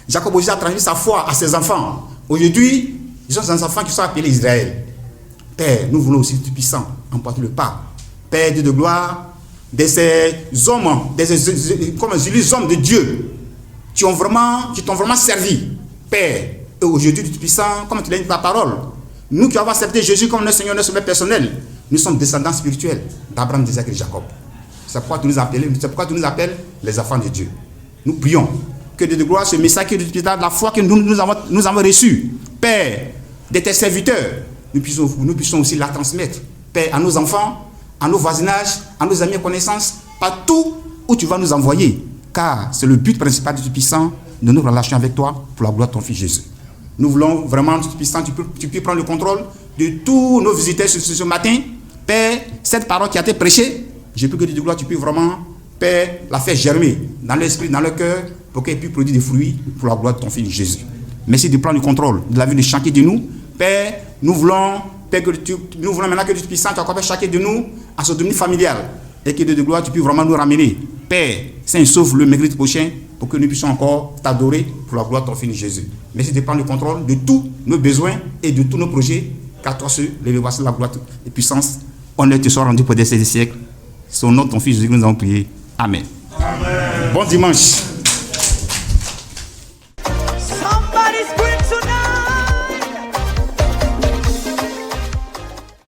Jacob aussi a transmis sa foi à ses enfants. Aujourd'hui, ils ont des enfants qui sont appelés Israël. Père, nous voulons aussi tout puissant emporter le pas. Père Dieu de gloire, de ces hommes, comme les hommes de Dieu, qui t'ont vraiment servi. Père, et aujourd'hui, tout puissant, comme tu l'as dit dans ta parole, nous qui avons accepté Jésus comme notre Seigneur, notre Sauveur personnel, nous sommes descendants spirituels d'Abraham, d'Isaac et de Jacob. C'est pourquoi tu nous appelles les enfants de Dieu. Nous prions que Dieu de gloire, ce message qui est de la foi que nous avons reçu, Père, de tes serviteurs, nous puissions aussi la transmettre, Père, à nos enfants, à nos voisinages, à nos amis et connaissances, partout où tu vas nous envoyer. Car c'est le but principal du Tout-Puissant de nos relations avec toi pour la gloire de ton Fils Jésus. Nous voulons vraiment, Tout-Puissant, tu peux prendre le contrôle de tous nos visiteurs ce matin. Père, cette parole qui a été prêchée, je prie que de gloire, tu peux vraiment, Père, la faire germer dans l'esprit, dans le cœur, pour qu'elle puisse produire des fruits pour la gloire de ton Fils Jésus. Merci de prendre le contrôle de la vie de chacun de nous. Père, nous voulons, Père, nous voulons maintenant que le Tout-Puissant t'accorde chacun de nous à son domaine familial. Et que de gloire, tu peux vraiment nous ramener. Père, Saint, sauve le mercredi prochain pour que nous puissions encore t'adorer pour la gloire de ton Fils Jésus. Merci de prendre le contrôle de tous nos besoins et de tous nos projets, car toi seul, l'élévation, la gloire et puissance, honneur te soit rendu pour des siècles. C'est au nom de ton Fils Jésus que nous avons prié. Amen. Amen. Bon dimanche.